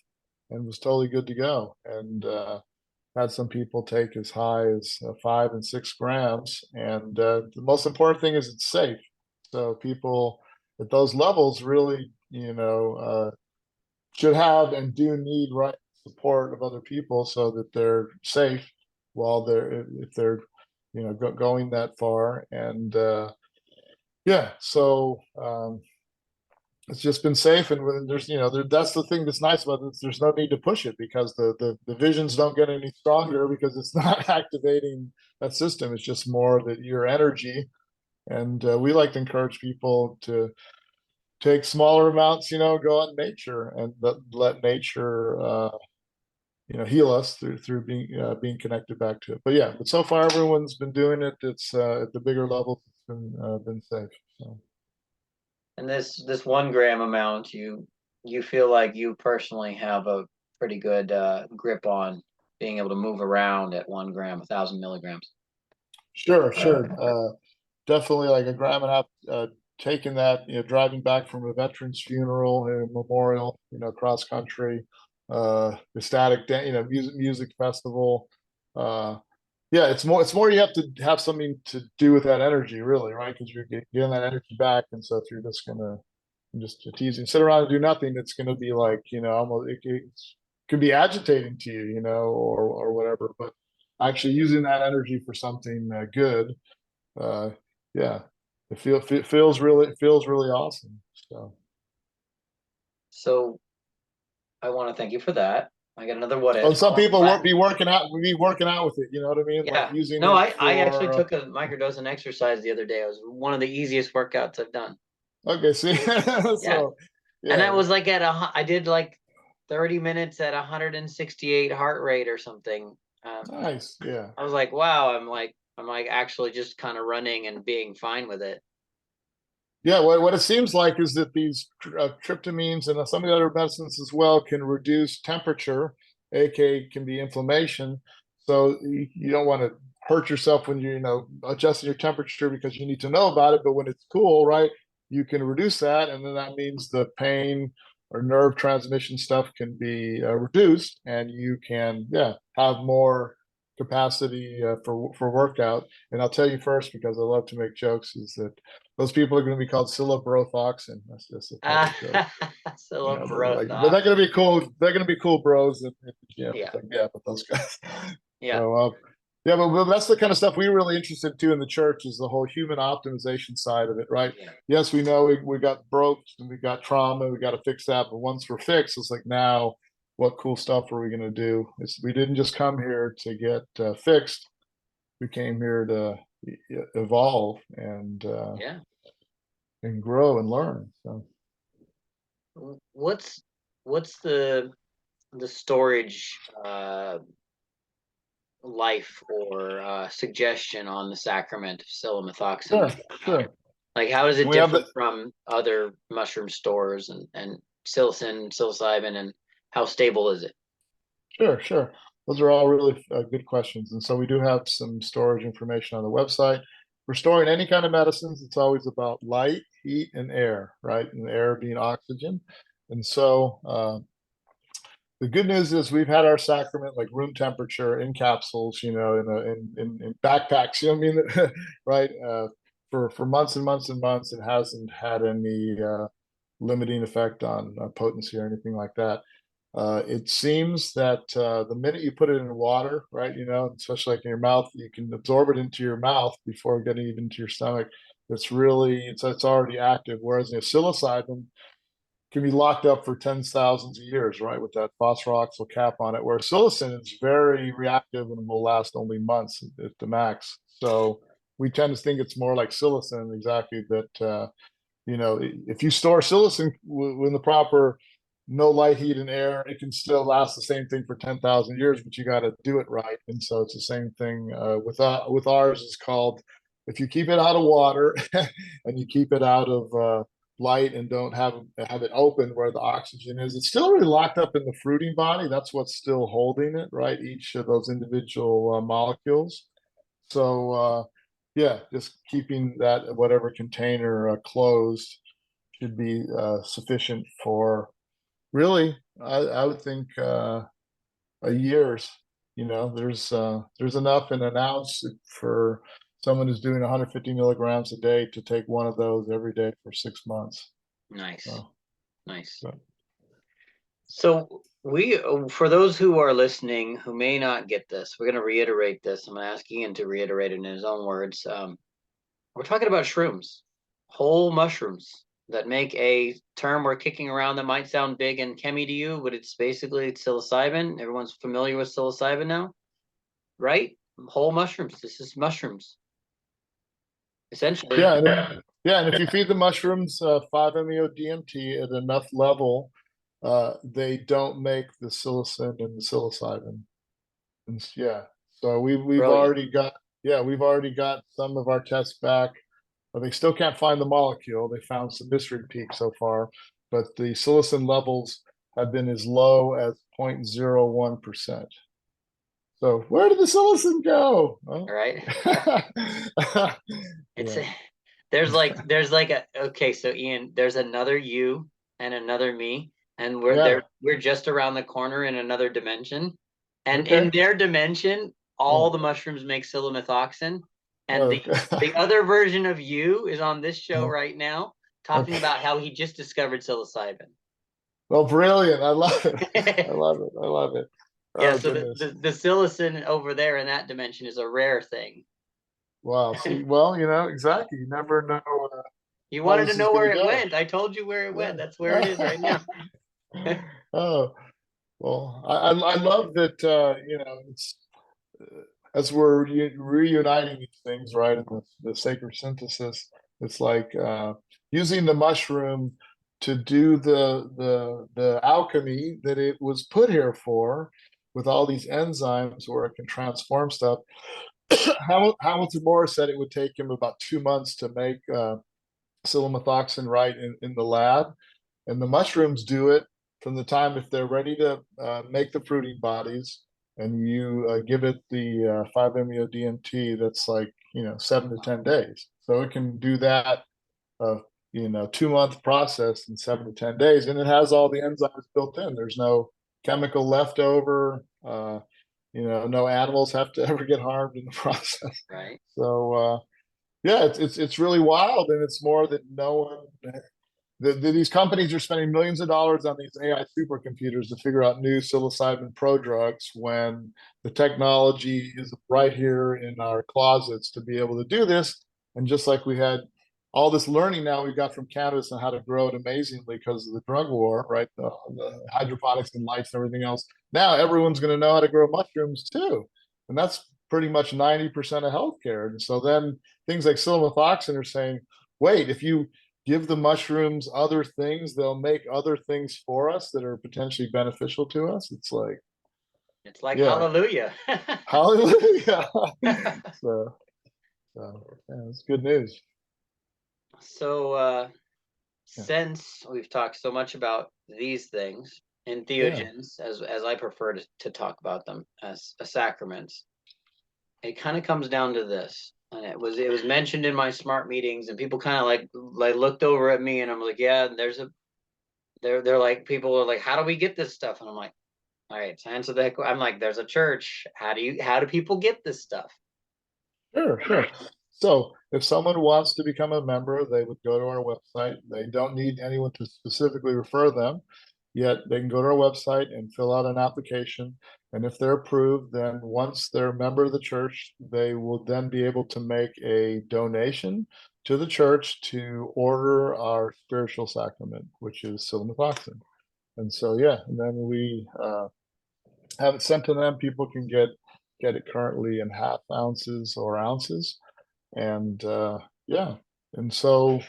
and was totally good to go. And had some people take as high as 5 and 6 grams. And the most important thing is it's safe. So people at those levels really, should have and do need right support of other people so that they're safe while they're if they're going that far. And yeah, so it's just been safe. And when there's that's the thing that's nice about this, there's no need to push it because the visions don't get any stronger because it's not activating that system. It's just more that your energy. And we like to encourage people to take smaller amounts, go out in nature and let nature heal us through being connected back to it. But yeah, but so far everyone's been doing it. It's at the bigger levels, it's been safe. So. And this 1 gram amount, you feel like you personally have a pretty good grip on being able to move around at 1 gram, 1,000 milligrams. Sure. Definitely like a gram and a half. Taking that, driving back from a veteran's funeral and a memorial, cross country, ecstatic, music festival. Yeah, it's more you have to have something to do with that energy, really, right? Because you're getting that energy back, and so if you're just gonna just teasing, sit around and do nothing, it's gonna be like, almost it could be agitating to you, or whatever. But actually using that energy for something good, yeah, it feels really awesome. So I want to thank you for that. I got another what And if. some people be working out with it. You know what I mean? Like Yeah. using No, it I actually for. took a microdose and exercise the other day. It was one of the easiest workouts I've done. Okay, see, Yeah. so And yeah, that was like I did like 30 minutes at 168 heart rate or something. nice, yeah. I was like, wow, I'm like actually just kind of running and being fine with it. Yeah, what it seems like is that these tryptamines and some of the other medicines as well can reduce temperature, aka can be inflammation. So you don't want to hurt yourself when you're adjusting your temperature because you need to know about it. But when it's cool, right, you can reduce that, and then that means the pain or nerve transmission stuff can be reduced, and you can have more capacity for workout. And I'll tell you first because I love to make jokes is that those people are going to be called Psilomethoxin. That's just a Ah, public joke. so But they're going to be cool. They're going to be cool bros. And yeah, but those guys. yeah. So, yeah, but that's the kind of stuff we're really interested too in the church is the whole human optimization side of it, right? Yeah. Yes, we know we got broke and we got trauma. We got to fix that. But once we're fixed, it's like now, what cool stuff are we going to do? We didn't just come here to get fixed. We came here to evolve Yeah. and grow and learn. So What's the storage life or suggestion on the sacrament of sure, psilomethoxin? sure. Like, how does it We have differ the from other mushroom stores and psilocybin, and how stable is it? sure. Those are all really good questions. And so we do have some storage information on the website. For storing any kind of medicines, it's always about light, heat, and air, right? And air being oxygen. And so the good news is we've had our sacrament like room temperature in capsules, in backpacks. You know what I mean? Right? For months and months and months, it hasn't had any limiting effect on potency or anything like that. It seems that the minute you put it in water, right, especially like in your mouth, you can absorb it into your mouth before getting even to your stomach. It's already active. Whereas psilocybin can be locked up for tens of thousands of years, right, with that phosphoryl cap on it. Where psilocin is very reactive and will last only months at the max. So we tend to think it's more like psilocin, exactly that. If you store psilocin in the proper no light, heat, and air, it can still last the same thing for 10,000 years, but you got to do it right. And so it's the same thing with ours. It's called if you keep it out of water and you keep it out of light and don't have it open where the oxygen is, it's still really locked up in the fruiting body. That's what's still holding it, right? Each of those individual molecules. So yeah, just keeping that whatever container closed should be sufficient for really, I would think a year's. There's enough in an ounce for someone who's doing 150 milligrams a day to take one of those every day for 6 months. Nice. So, Nice. but, So for those who are listening who may not get this, we're going to reiterate this. I'm going to ask Ian to reiterate it in his own words. We're talking about shrooms, whole mushrooms that make a term we're kicking around that might sound big and chemi to you, but it's basically psilocybin. Everyone's familiar with psilocybin now, right? Whole mushrooms. This is mushrooms, essentially. and if you feed the mushrooms 5-MeO-DMT at enough level, they don't make the psilocin and the psilocybin. And so we've already got some of our tests back. They still can't find the molecule. They found some mystery peaks so far, but the psilocin levels have been as low as 0.01%. So where did the psilocin go? All right. It's Yeah. there's like a okay, so Ian, there's another you and another me, and we're just around the corner in another dimension. And in their dimension, all the mushrooms make psilomethoxin. And the other version of you is on this show right now, talking about how he just discovered psilocybin. Well, brilliant. I love it. I love it. I love it. Yeah, so the psilocin over there in that dimension is a rare thing. Wow. See, well, exactly. You never know. You wanted to know where it went. I told you where it went. That's where it is right now. Oh, well, I love that, it's as we're reuniting these things, right, in the sacred synthesis, it's like using the mushroom to do the alchemy that it was put here for, with all these enzymes where it can transform stuff. Hamilton Morris said it would take him about 2 months to make psilomethoxin right in the lab, and the mushrooms do it from the time if they're ready to make the fruiting bodies, and you give it the 5-MeO-DMT, that's like 7 to 10 days. So it can do that 2-month process in 7 to 10 days, and it has all the enzymes built in. There's no chemical leftover. No animals have to ever get harmed in the process. Right. So it's really wild, and it's more that no one. These companies are spending millions of dollars on these AI supercomputers to figure out new psilocybin prodrugs when the technology is right here in our closets to be able to do this. And just like we had all this learning now we've got from cannabis on how to grow it amazingly because of the drug war, right? The hydroponics and lights and everything else. Now everyone's going to know how to grow mushrooms too. And that's pretty much 90% of healthcare. And so then things like psilomethoxin are saying, wait, if you give the mushrooms other things, they'll make other things for us that are potentially beneficial to us. It's like hallelujah. Hallelujah. So it's good news. So since we've talked so much about these things, entheogens, as I prefer to talk about them as sacraments, it kind of comes down to this. And it was mentioned in my smart meetings, and people kind of like looked over at me, and I'm like, yeah, they're like, people are like, how do we get this stuff? And I'm like, all right, to answer that, I'm like, there's a church. How do people get this stuff? Sure. So if someone wants to become a member, they would go to our website. They don't need anyone to specifically refer them, yet they can go to our website and fill out an application. And if they're approved, then once they're a member of the church, they will then be able to make a donation to the church to order our spiritual sacrament, which is psilomethoxin. And so, and then we have it sent to them. People can get it currently in half ounces or ounces. And and so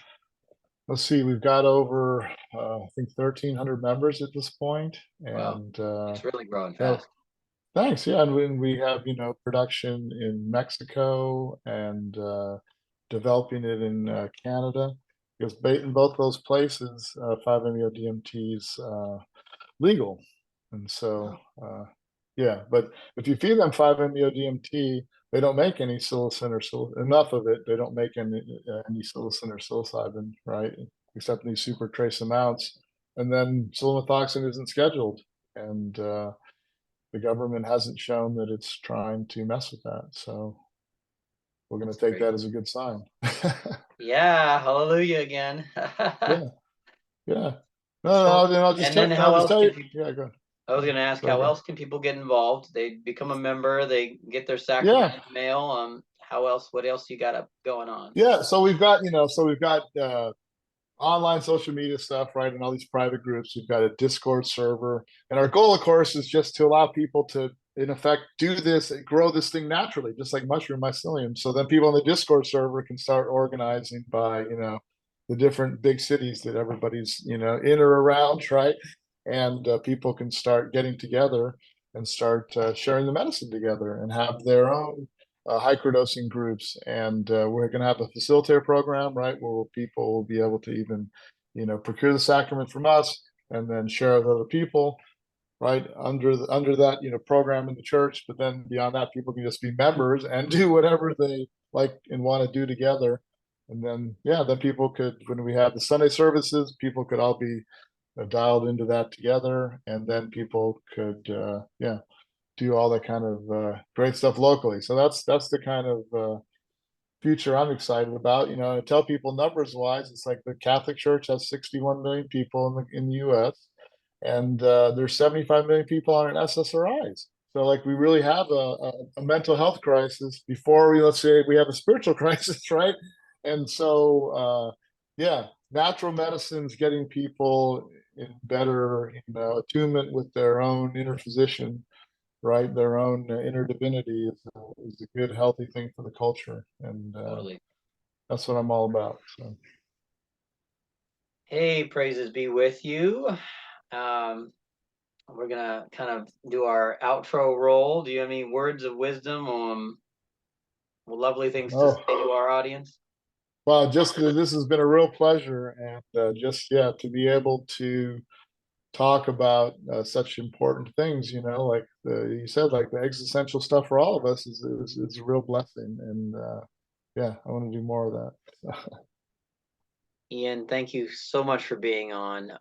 let's see, we've got over I think 1,300 members at this point. And it's really growing fast. Thanks. Yeah, and we have production in Mexico and developing it in Canada, because in both those places 5-MeO-DMT is legal. And so but if you feed them 5-MeO-DMT, they don't make any psilocin or enough of it. They don't make any psilocin or psilocybin, right? except in these super trace amounts. And then psilomethoxin isn't scheduled, and the government hasn't shown that it's trying to mess with that. So we're going to take that as a good sign. Yeah, hallelujah again. Yeah, yeah. No, So, I'll just and then how else tell can you. people, Yeah, go ahead. I was going to ask, how else can people get involved? They become a member, they get their sacrament Yeah, in the mail. How else, what else you got up going on? yeah. So we've got, online social media stuff, right? And all these private groups. We've got a Discord server. And our goal, of course, is just to allow people to, in effect, do this, grow this thing naturally, just like mushroom mycelium. So then people on the Discord server can start organizing by, the different big cities that everybody's, in or around, right? And people can start getting together and start sharing the medicine together and have their own microdosing groups, and we're going to have a facilitator program, right, where people will be able to even, procure the sacrament from us and then share with other people, right, under that, program in the church. But then beyond that, people can just be members and do whatever they like and want to do together. And then, yeah, then people could, when we have the Sunday services, people could all be dialed into that together, and then people could, yeah, do all that kind of great stuff locally. So that's the kind of future I'm excited about. I tell people numbers wise, it's like the Catholic Church has 61 million people in the U.S. and there's 75 million people on an SSRIs. So like we really have a mental health crisis before let's say we have a spiritual crisis, right? And so yeah, natural medicine's getting people in better attunement with their own inner physician, right? Their own inner divinity is a good, healthy thing for the culture, and Totally. that's what I'm all about. So. Hey, praises be with you. Um, we're gonna kind of do our outro roll. Do you have any words of wisdom, lovely things to say to our audience? Well, just this has been a real pleasure, and just to be able to talk about such important things, like you said, like the existential stuff for all of us is a real blessing, and yeah, I want to do more of that. Ian, thank you so much for being on.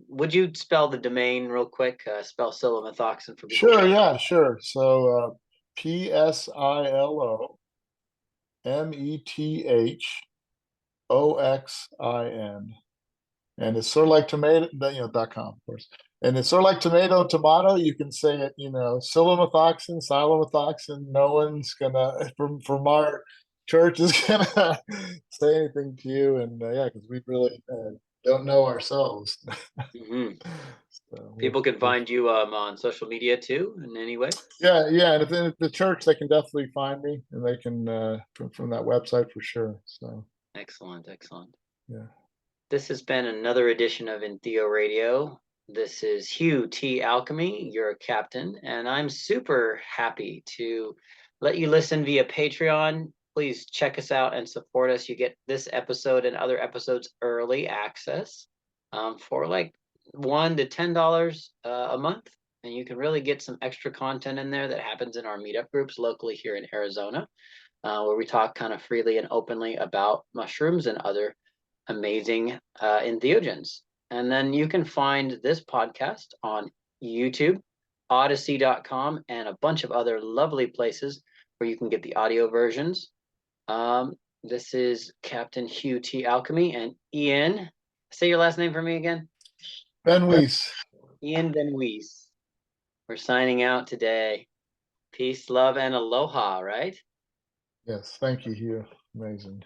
Would you spell the domain real quick? Spell psilomethoxin for people. Sure, yeah, sure. So PSILOMETHOXIN. And it's sort of like tomato, .com, of course. And it's sort of like tomato. You can say it, silomethoxin. No one's gonna from our church is gonna say anything to you, and yeah, because we really don't know ourselves. Mm-hmm. So People can find you on social media too, in any way. yeah, and if in the church, they can definitely find me, and they can from that website for sure. So Excellent, excellent. yeah. This has been another edition of Entheo Radio. This is Hugh T Alkemi, your captain, and I'm super happy to let you listen via Patreon. Please check us out and support us. You get this episode and other episodes early access for like $1 to $10 a month, and you can really get some extra content in there that happens in our meetup groups locally here in Arizona, where we talk kind of freely and openly about mushrooms and other amazing entheogens. And then you can find this podcast on YouTube, odyssey.com, and a bunch of other lovely places where you can get the audio versions. This is Captain Hugh T Alkemi, and Ian. Say your last name for me again. Benouis. Ian Benouis. We're signing out today. Peace, love, and aloha, right? Yes, thank you, Hugh. Amazing.